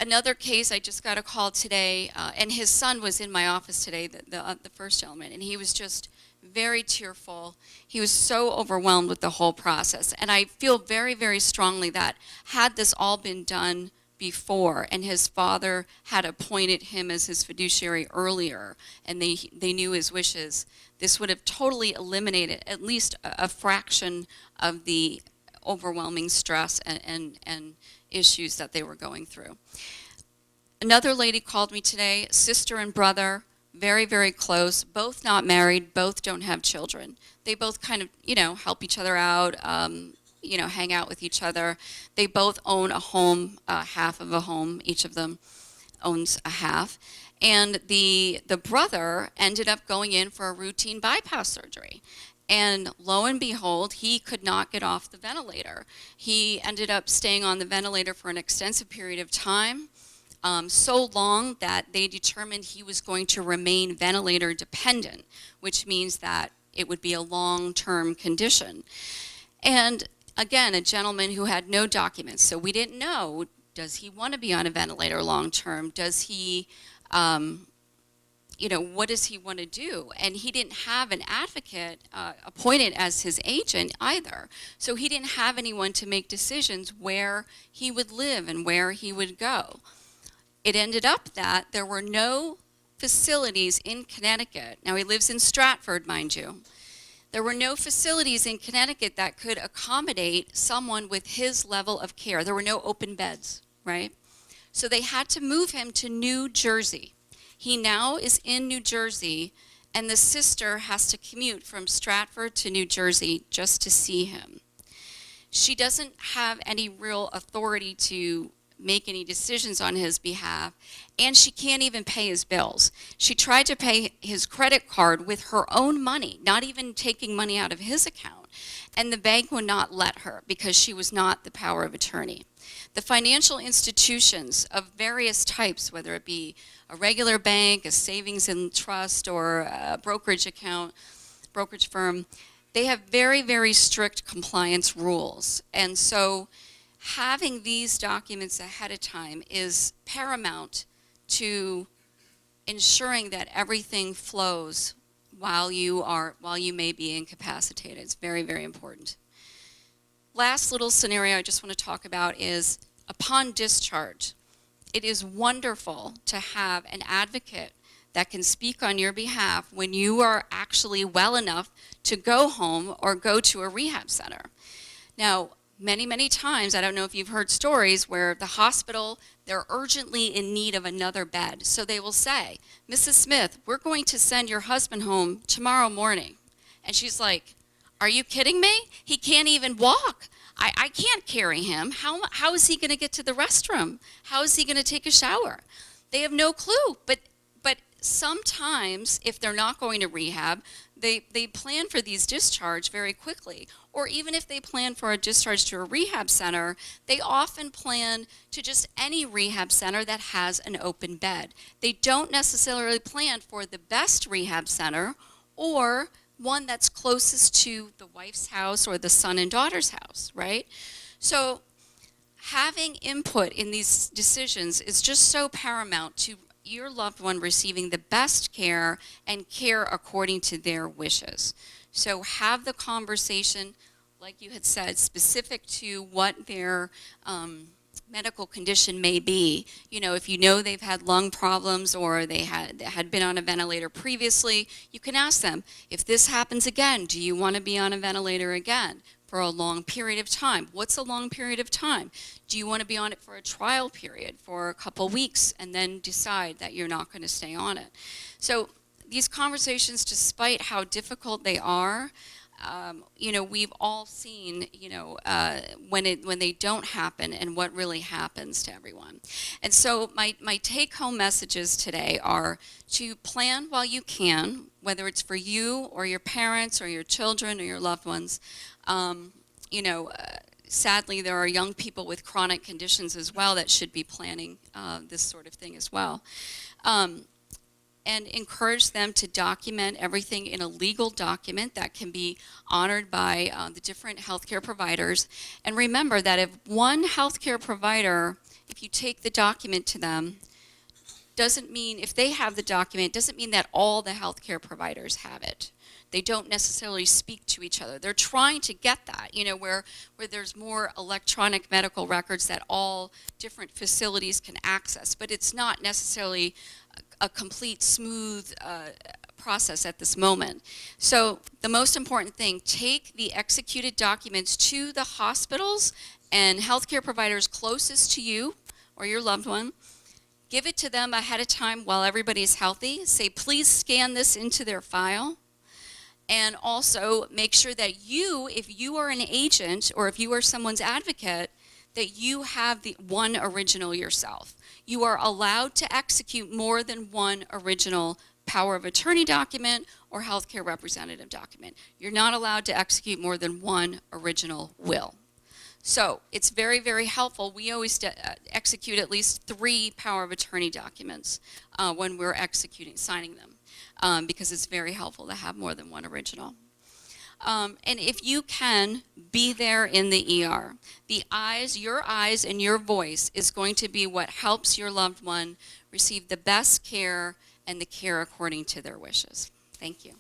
Another case, I just got a call today, and his son was in my office today, the first gentleman, and he was just very tearful. He was so overwhelmed with the whole process. And I feel very strongly that had this all been done before and his father had appointed him as his fiduciary earlier and they knew his wishes, this would have totally eliminated at least a fraction of the overwhelming stress and issues that they were going through. Another lady called me today, sister and brother, very close, both not married, both don't have children. They both kind of, help each other out, hang out with each other. They both own a home, half of a home, each of them owns a half. And the brother ended up going in for a routine bypass surgery. And lo and behold, he could not get off the ventilator. He ended up staying on the ventilator for an extensive period of time. So long that they determined he was going to remain ventilator dependent, which means that it would be a long-term condition. And again, a gentleman who had no documents, so we didn't know, does he want to be on a ventilator long-term? Does he, what does he want to do? And he didn't have an advocate appointed as his agent either. So he didn't have anyone to make decisions where he would live and where he would go. It ended up that there were no facilities in Connecticut. Now he lives in Stratford, mind you. There were no facilities in Connecticut that could accommodate someone with his level of care. There were no open beds, right? So they had to move him to New Jersey. He now is in New Jersey, and the sister has to commute from Stratford to New Jersey just to see him. She doesn't have any real authority to make any decisions on his behalf, and she can't even pay his bills. She tried to pay his credit card with her own money, not even taking money out of his account, and the bank would not let her because she was not the power of attorney. The financial institutions of various types, whether it be a regular bank, a savings and trust, or a brokerage firm, they have very strict compliance rules. And so having these documents ahead of time is paramount to ensuring that everything flows while you may be incapacitated. It's very important. Last little scenario I just want to talk about is upon discharge. It is wonderful to have an advocate that can speak on your behalf when you are actually well enough to go home or go to a rehab center. Now, many times, I don't know if you've heard stories where the hospital, they're urgently in need of another bed. So they will say, Mrs. Smith, we're going to send your husband home tomorrow morning. And she's like, are you kidding me? He can't even walk. I can't carry him. How is he going to get to the restroom? How is he going to take a shower? They have no clue. But sometimes, if they're not going to rehab, they plan for these discharge very quickly. Or even if they plan for a discharge to a rehab center, they often plan to just any rehab center that has an open bed. They don't necessarily plan for the best rehab center or one that's closest to the wife's house or the son and daughter's house, right? So having input in these decisions is just so paramount to your loved one receiving the best care and care according to their wishes. So have the conversation, like you had said, specific to what their medical condition may be. You know, if you know they've had lung problems or they had been on a ventilator previously, you can ask them, if this happens again, do you want to be on a ventilator again for a long period of time? What's a long period of time? Do you want to be on it for a trial period for a couple weeks and then decide that you're not going to stay on it? So these conversations, despite how difficult they are, you know, we've all seen, you know, when they don't happen and what really happens to everyone. And so my take-home messages today are to plan while you can, whether it's for you or your parents or your children or your loved ones. You know, sadly, there are young people with chronic conditions as well that should be planning this sort of thing as well. And encourage them to document everything in a legal document that can be honored by the different healthcare providers. And remember that if one healthcare provider, if you take the document to them, doesn't mean, if they have the document, doesn't mean that all the healthcare providers have it. They don't necessarily speak to each other. They're trying to get that, you know, where there's more electronic medical records that all different facilities can access, but it's not necessarily a complete, smooth process at this moment. So the most important thing, take the executed documents to the hospitals and healthcare providers closest to you or your loved one. Give it to them ahead of time while everybody's healthy. Say, please scan this into their file. And also make sure that you, if you are an agent or if you are someone's advocate, that you have the one original yourself. You are allowed to execute more than one original power of attorney document or healthcare representative document. You're not allowed to execute more than one original will. So it's very, very helpful. We always execute at least 3 power of attorney documents when we're signing them, because it's very helpful to have more than one original. And if you can, be there in the ER. Your eyes and your voice is going to be what helps your loved one receive the best care and the care according to their wishes. Thank you.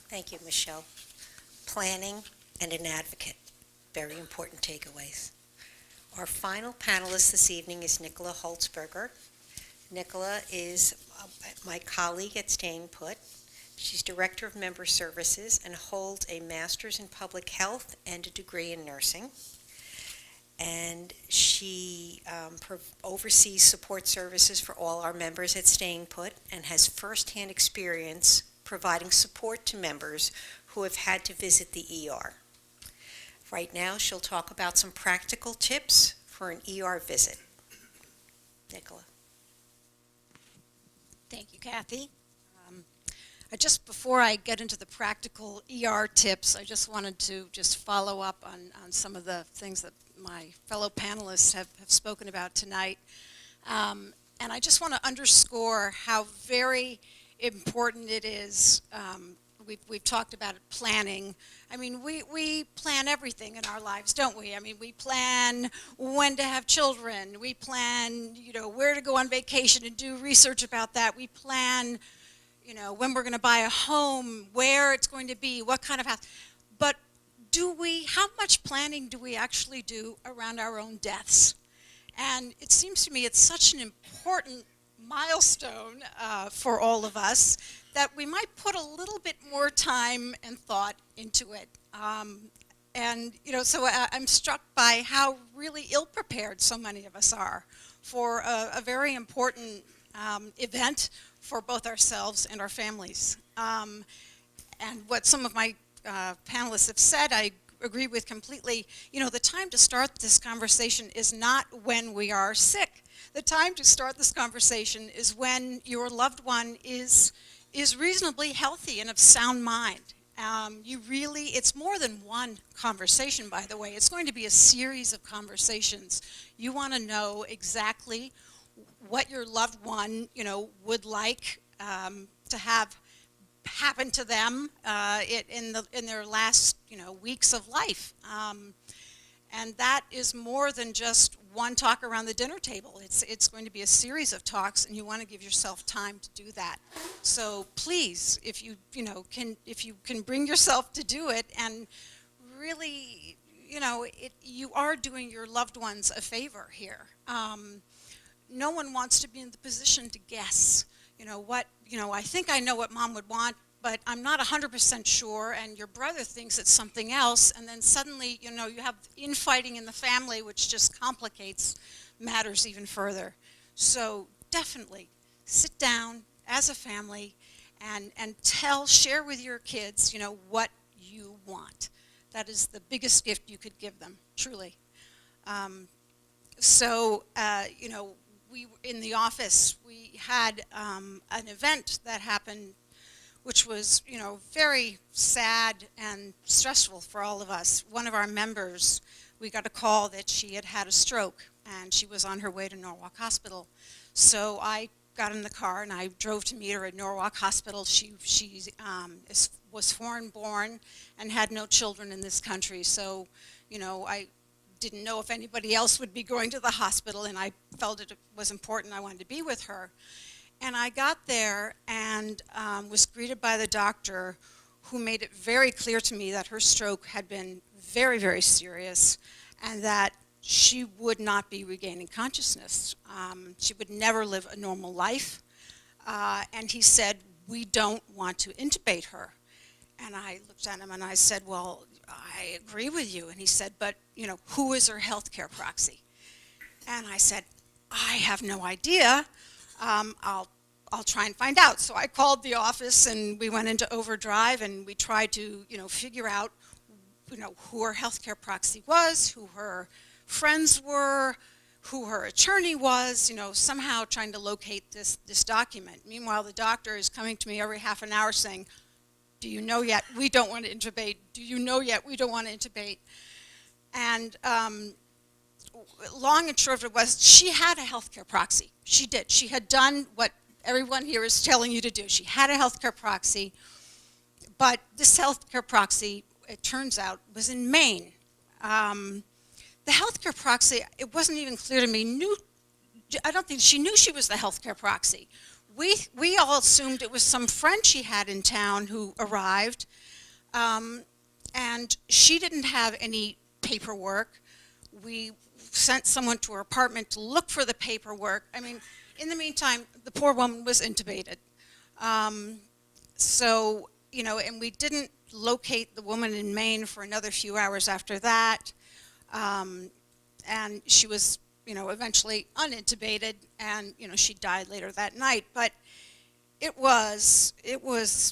Thank you, Michelle. Planning and an advocate, very important takeaways. Our final panelist this evening is Nicola Holtzberger. Nicola is my colleague at Staying Put. She's Director of Member Services and holds a Master's in Public Health and a degree in Nursing. And she oversees support services for all our members at Staying Put and has firsthand experience providing support to members who have had to visit the ER. Right now, she'll talk about some practical tips for an ER visit. Nicola. Thank you, Kathy. Before I get into the practical ER tips, I just wanted to follow up on some of the things that my fellow panelists have spoken about tonight. And I just want to underscore how very important it is. We've talked about it, planning. I mean, we plan everything in our lives, don't we? I mean, we plan when to have children. We plan, where to go on vacation and do research about that. We plan, when we're going to buy a home, where it's going to be, what kind of house. But how much planning do we actually do around our own deaths? And it seems to me it's such an important milestone for all of us that we might put a little bit more time and thought into it. So I'm struck by how really ill-prepared so many of us are for a very important event for both ourselves and our families. And what some of my panelists have said, I agree with completely. The time to start this conversation is not when we are sick. The time to start this conversation is when your loved one is reasonably healthy and of sound mind. It's more than one conversation, by the way. It's going to be a series of conversations. You want to know exactly what your loved one, would like to have happen to them in their last, weeks of life. And that is more than just one talk around the dinner table. It's going to be a series of talks, and you want to give yourself time to do that. So please, if you can bring yourself to do it, and really, you are doing your loved ones a favor here. No one wants to be in the position to guess, I think I know what mom would want, but I'm not 100% sure, and your brother thinks it's something else, and then suddenly, you have infighting in the family, which just complicates matters even further. So definitely sit down as a family and share with your kids, what you want. That is the biggest gift you could give them, truly. We in the office, we had an event that happened which was, very sad and stressful for all of us. One of our members, we got a call that she had had a stroke, and she was on her way to Norwalk Hospital. So I got in the car, and I drove to meet her at Norwalk Hospital. She was foreign-born and had no children in this country. So, I didn't know if anybody else would be going to the hospital, and I felt it was important. I wanted to be with her. And I got there and was greeted by the doctor, who made it very clear to me that her stroke had been very, very serious, and that she would not be regaining consciousness. She would never live a normal life. And he said, "We don't want to intubate her." And I looked at him and I said, "Well, I agree with you." And he said, "But, who is her health care proxy?" And I said, "I have no idea. I'll try and find out." So I called the office, and we went into overdrive, and we tried to, figure out, who her healthcare proxy was, who her friends were, who her attorney was, somehow trying to locate this document. Meanwhile, the doctor is coming to me every half an hour saying, "Do you know yet? We don't want to intubate. Do you know yet? We don't want to intubate." And long and short of it was, she had a healthcare proxy. She did. She had done what everyone here is telling you to do. She had a healthcare proxy, but this healthcare proxy, it turns out, was in Maine. The healthcare proxy, it wasn't even clear to me, I don't think she knew she was the healthcare proxy. We all assumed it was some friend she had in town who arrived, and she didn't have any paperwork. We sent someone to her apartment to look for the paperwork. I mean, in the meantime, the poor woman was intubated. And we didn't locate the woman in Maine for another few hours after that. And she was, eventually unintubated, and, she died later that night. But it was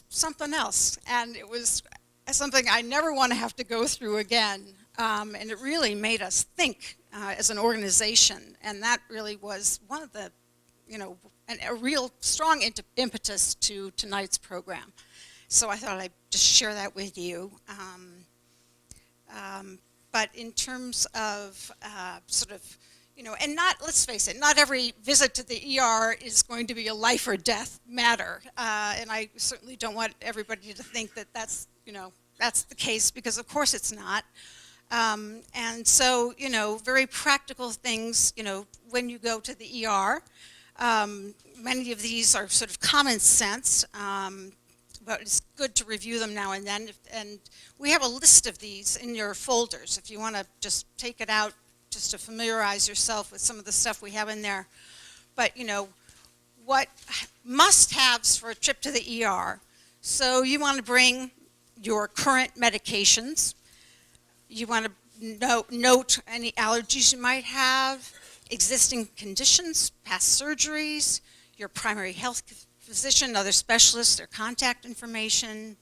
something else, and it was something I never want to have to go through again. And it really made us think as an organization, and that really was one of the, a real strong impetus to tonight's program. So I thought I'd just share that with you. But in terms of and let's face it, not every visit to the ER is going to be a life or death matter. And I certainly don't want everybody to think that that's the case, because of course it's not. And so, very practical things, when you go to the ER. Many of these are sort of common sense, but it's good to review them now and then. And we have a list of these in your folders if you want to just take it out just to familiarize yourself with some of the stuff we have in there. But, what must-haves for a trip to the ER. So you want to bring your current medications. You want to note any allergies you might have, existing conditions, past surgeries, your primary health physician, other specialists, their contact information,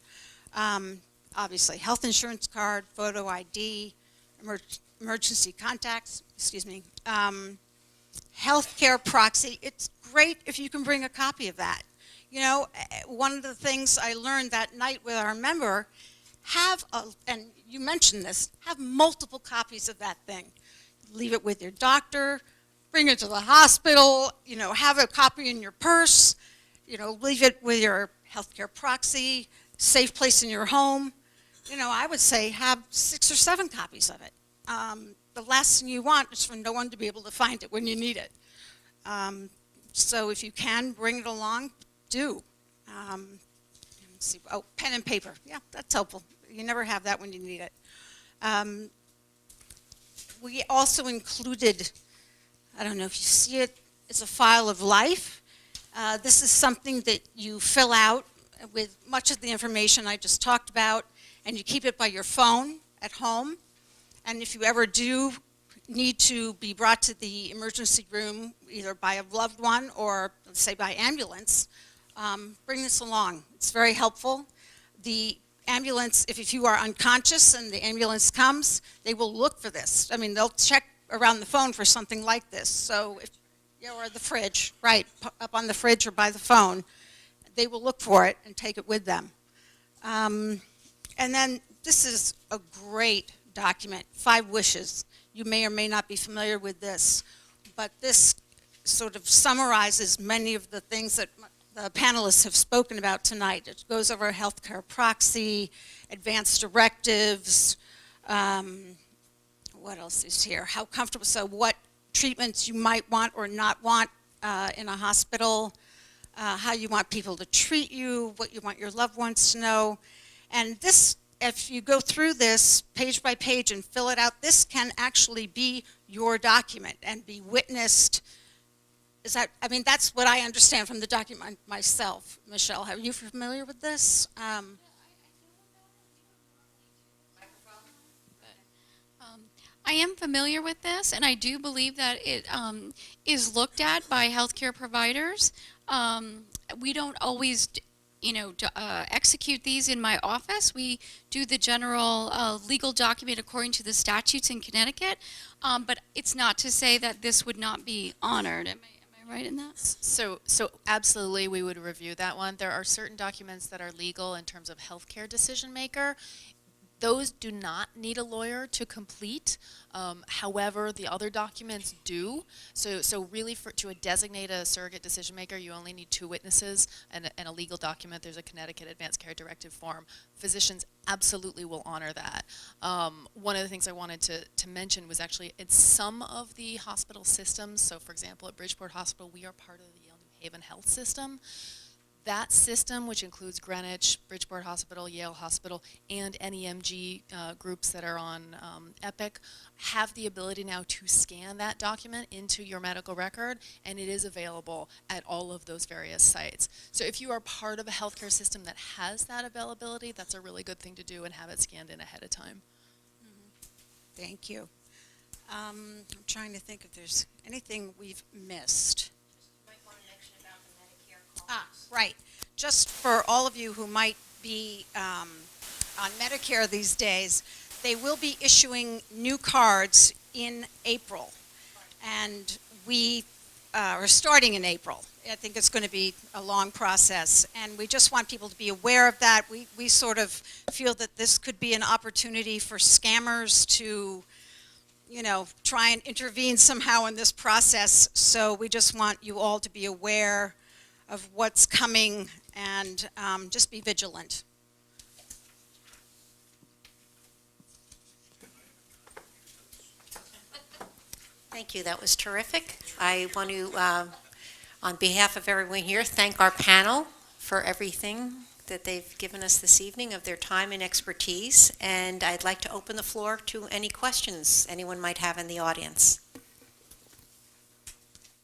obviously health insurance card, photo ID, emergency contacts, healthcare proxy. It's great if you can bring a copy of that. One of the things I learned that night with our member, and you mentioned this, have multiple copies of that thing. Leave it with your doctor, bring it to the hospital, have a copy in your purse, leave it with your healthcare proxy, safe place in your home. I would say have 6 or 7 copies of it. The last thing you want is for no one to be able to find it when you need it. So if you can bring it along, do. Let's see. Oh, pen and paper. Yeah, that's helpful. You never have that when you need it. We also included, I don't know if you see it, it's a file of life. This is something that you fill out with much of the information I just talked about, and you keep it by your phone at home. And if you ever do need to be brought to the emergency room, either by a loved one or, let's say, by ambulance, bring this along. It's very helpful. The ambulance, if you are unconscious and the ambulance comes, they will look for this. I mean, they'll check around the phone for something like this. So, or the fridge, right, up on the fridge or by the phone, they will look for it and take it with them. And then this is a great document, 5 Wishes. You may or may not be familiar with this, but this sort of summarizes many of the things that the panelists have spoken about tonight. It goes over healthcare proxy, advanced directives, what else is here? How comfortable, so what treatments you might want or not want in a hospital, how you want people to treat you, what you want your loved ones to know. And this, if you go through this page by page and fill it out, this can actually be your document and be witnessed. That's what I understand from the document myself. Michelle, are you familiar with this? I am familiar with this, and I do believe that it is looked at by healthcare providers. We don't always, execute these in my office. We do the general legal document according to the statutes in Connecticut, but it's not to say that this would not be honored. Am I right in that? So absolutely, we would review that one. There are certain documents that are legal in terms of healthcare decision maker. Those do not need a lawyer to complete. However, the other documents do. So really, to designate a surrogate decision maker, you only need 2 witnesses and a legal document. There's a Connecticut Advanced Care Directive form. Physicians absolutely will honor that. One of the things I wanted to mention was actually in some of the hospital systems, so for example at Bridgeport Hospital, we are part of the Yale New Haven Health System. That system, which includes Greenwich, Bridgeport Hospital, Yale Hospital, and NEMG groups that are on Epic, have the ability now to scan that document into your medical record, and it is available at all of those various sites. So if you are part of a healthcare system that has that availability, that's a really good thing to do and have it scanned in ahead of time. Thank you. I'm trying to think if there's anything we've missed. Right. Just for all of you who might be on Medicare these days, they will be issuing new cards in April. And we are starting in April. I think it's going to be a long process. And we just want people to be aware of that. We sort of feel that this could be an opportunity for scammers to, try and intervene somehow in this process. So we just want you all to be aware of what's coming and just be vigilant. Thank you. That was terrific. I want to, on behalf of everyone here, thank our panel for everything that they've given us this evening of their time and expertise. And I'd like to open the floor to any questions anyone might have in the audience.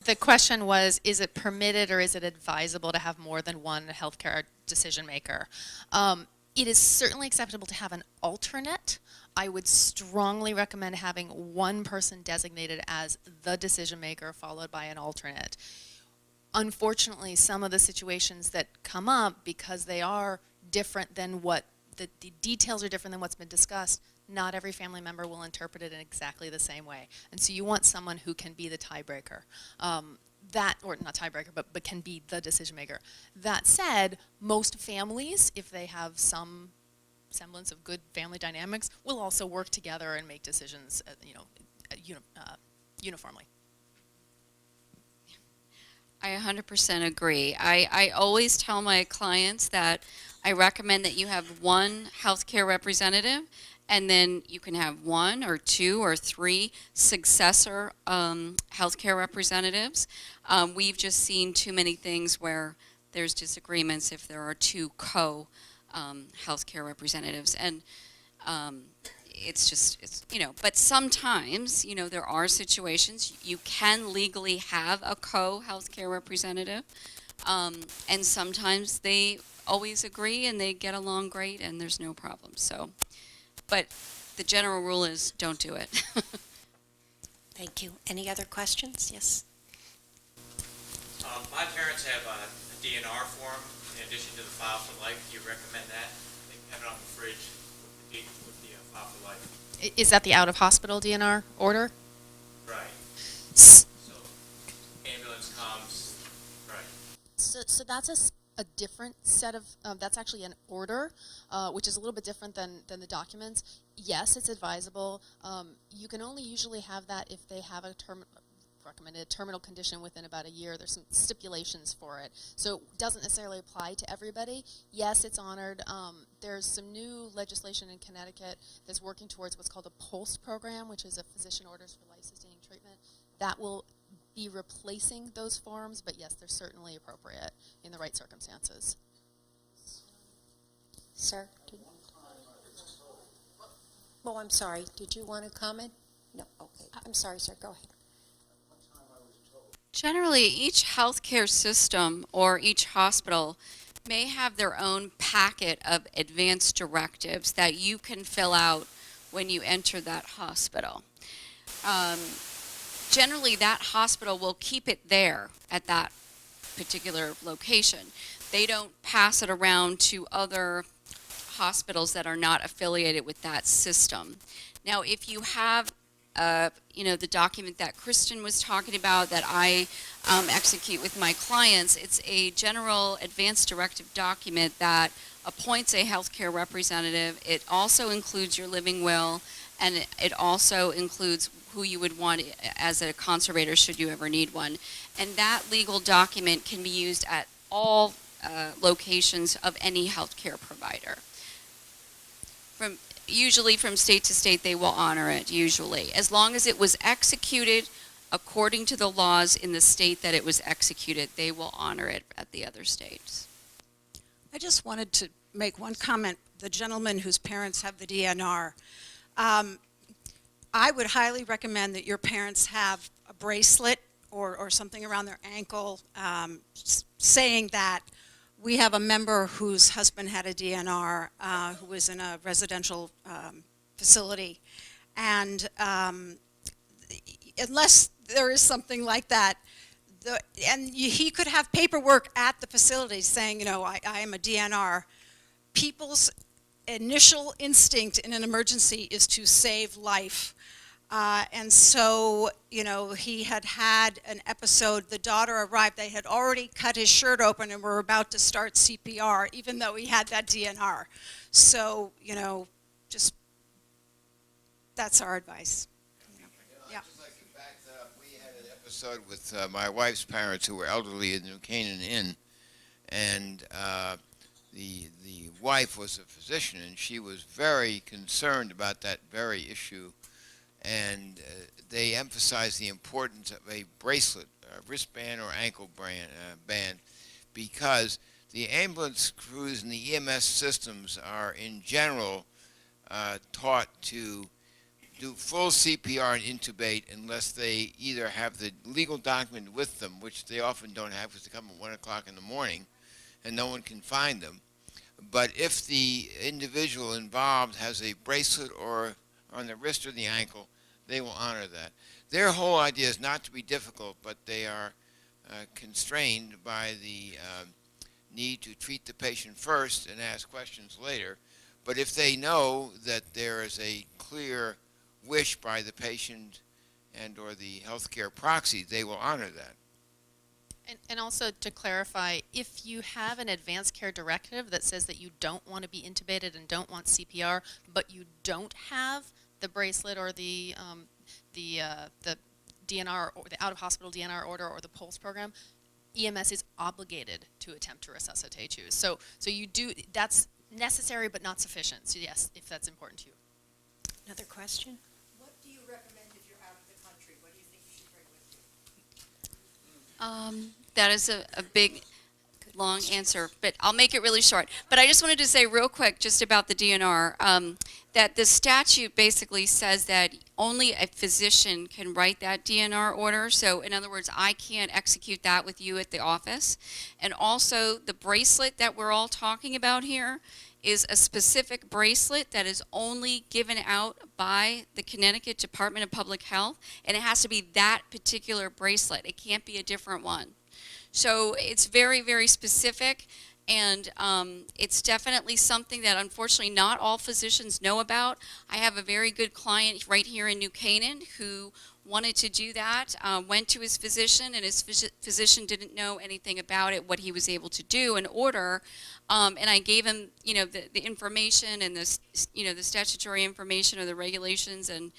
The question was, is it permitted or is it advisable to have more than one healthcare decision maker? It is certainly acceptable to have an alternate. I would strongly recommend having one person designated as the decision maker followed by an alternate. Unfortunately, some of the situations that come up, because they are different than what the details are different than what's been discussed, not every family member will interpret it in exactly the same way. And so you want someone who can be the tiebreaker. Or not tiebreaker, but can be the decision maker. That said, most families, if they have some semblance of good family dynamics, will also work together and make decisions, uniformly. I 100% agree. I always tell my clients that I recommend that you have one healthcare representative, and then you can have one or two or three successor healthcare representatives. We've just seen too many things where there's disagreements if there are two healthcare representatives. And but sometimes, there are situations you can legally have a co-healthcare representative, and sometimes they always agree and they get along great and there's no problem. So, but the general rule is don't do it. Thank you. Any other questions? Yes? My parents have a DNR form in addition to the File for Life. Do you recommend that? They have it on the fridge with the File for Life. Is that the out-of-hospital DNR order? Right. S- So ambulance comes, right. So that's a different set of, that's actually an order, which is a little bit different than the documents. Yes, it's advisable. You can only usually have that if they have a recommended terminal condition within about a year. There's some stipulations for it. So it doesn't necessarily apply to everybody. Yes, it's honored. There's some new legislation in Connecticut that's working towards what's called a PULSE program, which is a physician orders for life-sustaining treatment. That will be replacing those forms, but yes, they're certainly appropriate in the right circumstances. Sir? Oh, I'm sorry. Did you want to comment? No. Okay. I'm sorry, sir. Go ahead. Generally, each healthcare system or each hospital may have their own packet of advanced directives that you can fill out when you enter that hospital. Generally, that hospital will keep it there at that particular location. They don't pass it around to other hospitals that are not affiliated with that system. Now, if you have the document that Kristen was talking about that I execute with my clients, it's a general advanced directive document that appoints a healthcare representative. It also includes your living will, and it also includes who you would want as a conservator should you ever need one. And that legal document can be used at all locations of any healthcare provider. Usually from state to state, they will honor it, usually. As long as it was executed according to the laws in the state that it was executed, they will honor it at the other states. I just wanted to make one comment. The gentleman whose parents have the DNR, I would highly recommend that your parents have a bracelet or something around their ankle saying that we have a member whose husband had a DNR who was in a residential facility. And unless there is something like that, he could have paperwork at the facility saying, I am a DNR. People's initial instinct in an emergency is to save life. And so, he had an episode. The daughter arrived. They had already cut his shirt open and were about to start CPR, even though he had that DNR. So, just that's our advice. Yeah. I'd just like to back that up. We had an episode with my wife's parents who were elderly in the New Canaan Inn, and the wife was a physician, and she was very concerned about that very issue. And they emphasized the importance of a bracelet, a wristband or ankle band, because the ambulance crews and the EMS systems are in general taught to do full CPR and intubate unless they either have the legal document with them, which they often don't have because they come at 1 o'clock in the morning and no one can find them. But if the individual involved has a bracelet or on the wrist or the ankle, they will honor that. Their whole idea is not to be difficult, but they are constrained by the need to treat the patient first and ask questions later. But if they know that there is a clear wish by the patient and or the healthcare proxy, they will honor that. And also to clarify, if you have an advanced care directive that says that you don't want to be intubated and don't want CPR, but you don't have the bracelet or the DNR or the out-of-hospital DNR order or the PULSE program, EMS is obligated to attempt to resuscitate you. So you do, that's necessary but not sufficient. So yes, if that's important to you. Another question? What do you recommend if you're out of the country? What do you think you should bring with you? That is a big, long answer, but I'll make it really short. But I just wanted to say real quick, just about the DNR, that the statute basically says that only a physician can write that DNR order. So in other words, I can't execute that with you at the office. And also the bracelet that we're all talking about here is a specific bracelet that is only given out by the Connecticut Department of Public Health, and it has to be that particular bracelet. It can't be a different one. So it's very, very specific, and it's definitely something that unfortunately not all physicians know about. I have a very good client right here in New Canaan who wanted to do that, went to his physician, and his physician didn't know anything about it, what he was able to do and order, and I gave him, the information and the statutory information or the regulations and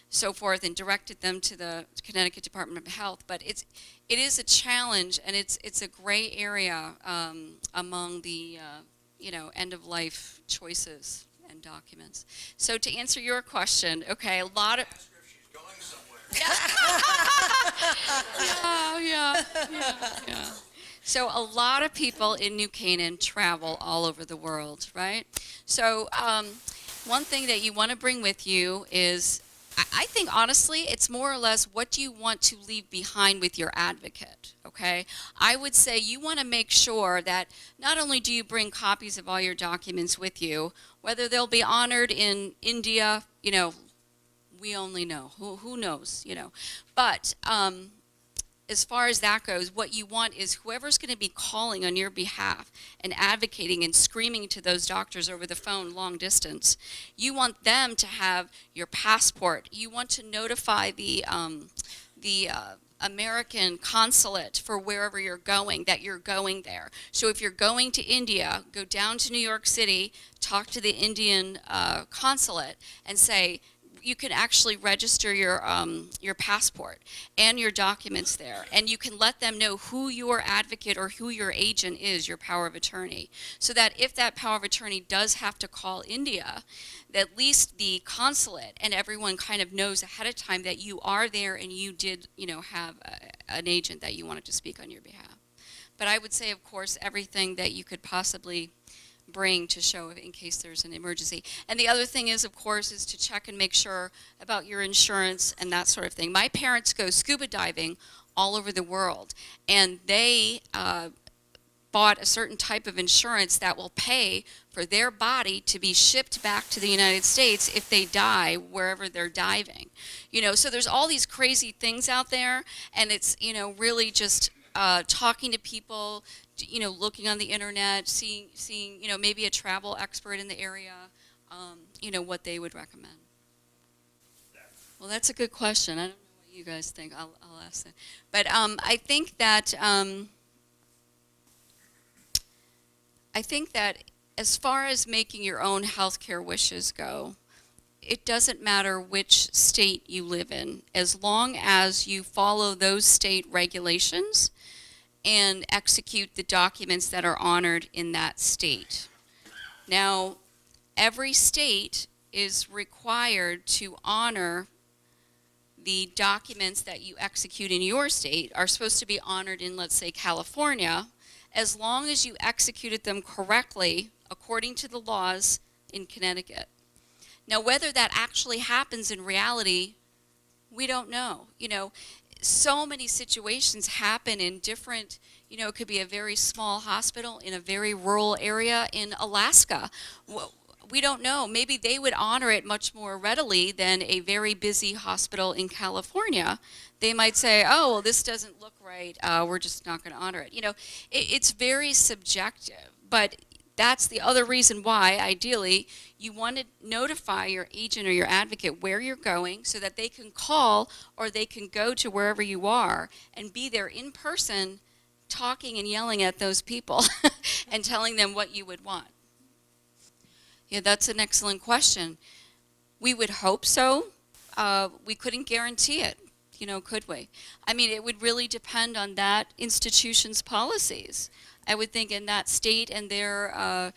so forth, and directed them to the Connecticut Department of Health. But it is a challenge, and it's a gray area among the end of life choices and documents. So to answer your question, okay, a lot of Ask her if she's going somewhere. yeah. So a lot of people in New Canaan travel all over the world, right? So one thing that you want to bring with you is, I think honestly, it's more or less what do you want to leave behind with your advocate, okay? I would say you want to make sure that not only do you bring copies of all your documents with you, whether they'll be honored in India, we only know, who knows, But as far as that goes, what you want is whoever's going to be calling on your behalf and advocating and screaming to those doctors over the phone long distance, you want them to have your passport. You want to notify the American consulate for wherever you're going, that you're going there. So if you're going to India, go down to New York City, talk to the Indian consulate and say, you can actually register your passport and your documents there, and you can let them know who your advocate or who your agent is, your power of attorney, so that if that power of attorney does have to call India, at least the consulate and everyone kind of knows ahead of time that you are there and you did, have an agent that you wanted to speak on your behalf. But I would say, of course, everything that you could possibly bring to show in case there's an emergency. And the other thing is, of course, is to check and make sure about your insurance and that sort of thing. My parents go scuba diving all over the world, and they bought a certain type of insurance that will pay for their body to be shipped back to the United States if they die wherever they're diving. So there's all these crazy things out there, and it's, really just talking to people, looking on the internet, seeing, maybe a travel expert in the area, what they would recommend. Well, that's a good question. I don't know what you guys think. I'll ask that. But I think that as far as making your own healthcare wishes go, it doesn't matter which state you live in, as long as you follow those state regulations and execute the documents that are honored in that state. Now, every state is required to honor the documents that you execute in your state are supposed to be honored in, let's say, California, as long as you executed them correctly according to the laws in Connecticut. Now, whether that actually happens in reality, we don't know. So many situations happen in different, it could be a very small hospital in a very rural area in Alaska. We don't know. Maybe they would honor it much more readily than a very busy hospital in California. They might say, oh, well, this doesn't look right. We're just not going to honor it. It's very subjective, but that's the other reason why, ideally, you want to notify your agent or your advocate where you're going so that they can call or they can go to wherever you are and be there in person talking and yelling at those people and telling them what you would want. Yeah, that's an excellent question. We would hope so. We couldn't guarantee it. could we? I mean, it would really depend on that institution's policies. I would think in that state and their,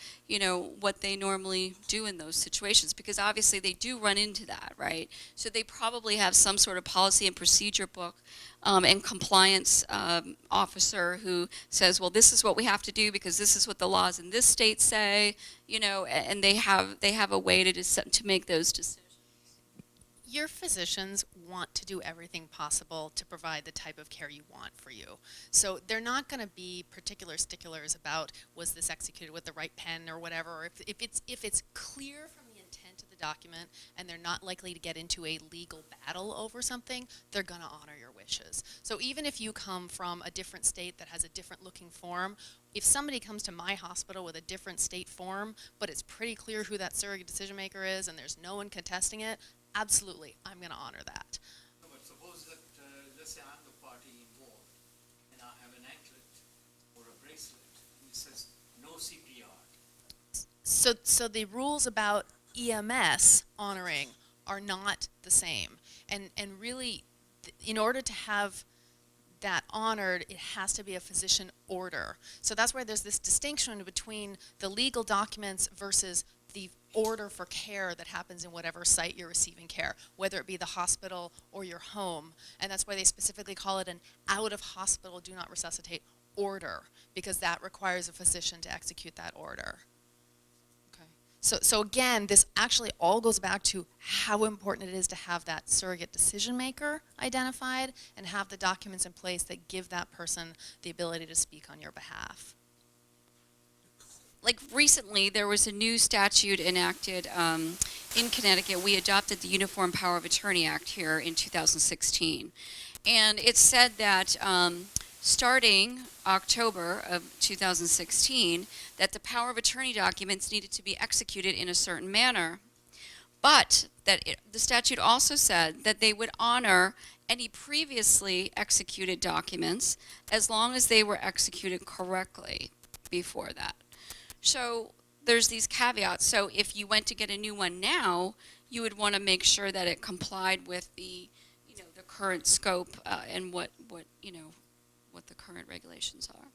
what they normally do in those situations, because obviously they do run into that, right? So they probably have some sort of policy and procedure book and compliance officer who says, well, this is what we have to do because this is what the laws in this state say, and they have a way to make those decisions. Your physicians want to do everything possible to provide the type of care you want for you. So they're not going to be particular sticklers about was this executed with the right pen or whatever. Or if it's clear from the intent of the document and they're not likely to get into a legal battle over something, they're going to honor your wishes. So even if you come from a different state that has a different looking form, if somebody comes to my hospital with a different state form, but it's pretty clear who that surrogate decision maker is and there's no one contesting it, absolutely, I'm going to honor that. No, but suppose that, let's say I'm the party involved, and I have an anklet or a bracelet, and it says no CPR. So the rules about EMS honoring are not the same. And really, in order to have that honored, it has to be a physician order. So that's why there's this distinction between the legal documents versus the order for care that happens in whatever site you're receiving care, whether it be the hospital or your home. And that's why they specifically call it an out-of-hospital do not resuscitate order, because that requires a physician to execute that order. Okay. So again, this actually all goes back to how important it is to have that surrogate decision maker identified and have the documents in place that give that person the ability to speak on your behalf. Like recently, there was a new statute enacted in Connecticut. We adopted the Uniform Power of Attorney Act here in 2016. And it said that starting October of 2016, that the power of attorney documents needed to be executed in a certain manner. But that the statute also said that they would honor any previously executed documents as long as they were executed correctly before that. So there's these caveats. So if you went to get a new one now, you would want to make sure that it complied with the, the current scope and what the current regulations are.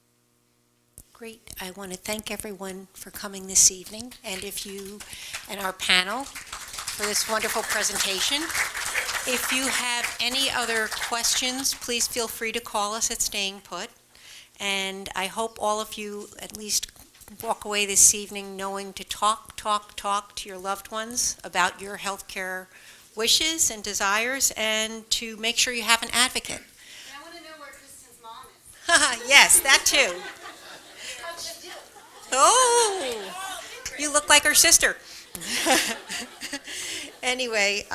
Great. I want to thank everyone for coming this evening, and our panel for this wonderful presentation. If you have any other questions, please feel free to call us at Staying Put. And I hope all of you at least walk away this evening knowing to talk to your loved ones about your healthcare wishes and desires, and to make sure you have an advocate. And I want to know where Kristen's mom is. Yes, that too. How'd she do? Oh, you look like her sister. Anyway,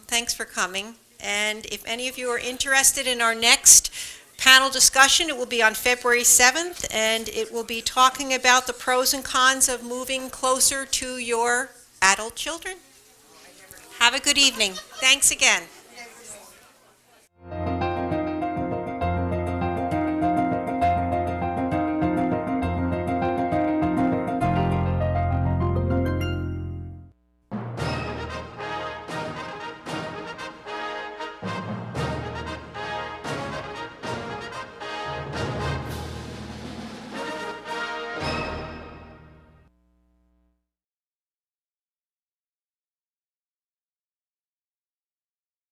thanks for coming. And if any of you are interested in our next panel discussion, it will be on February 7th, and it will be talking about the pros and cons of moving closer to your adult children. Have a good evening. Thanks again.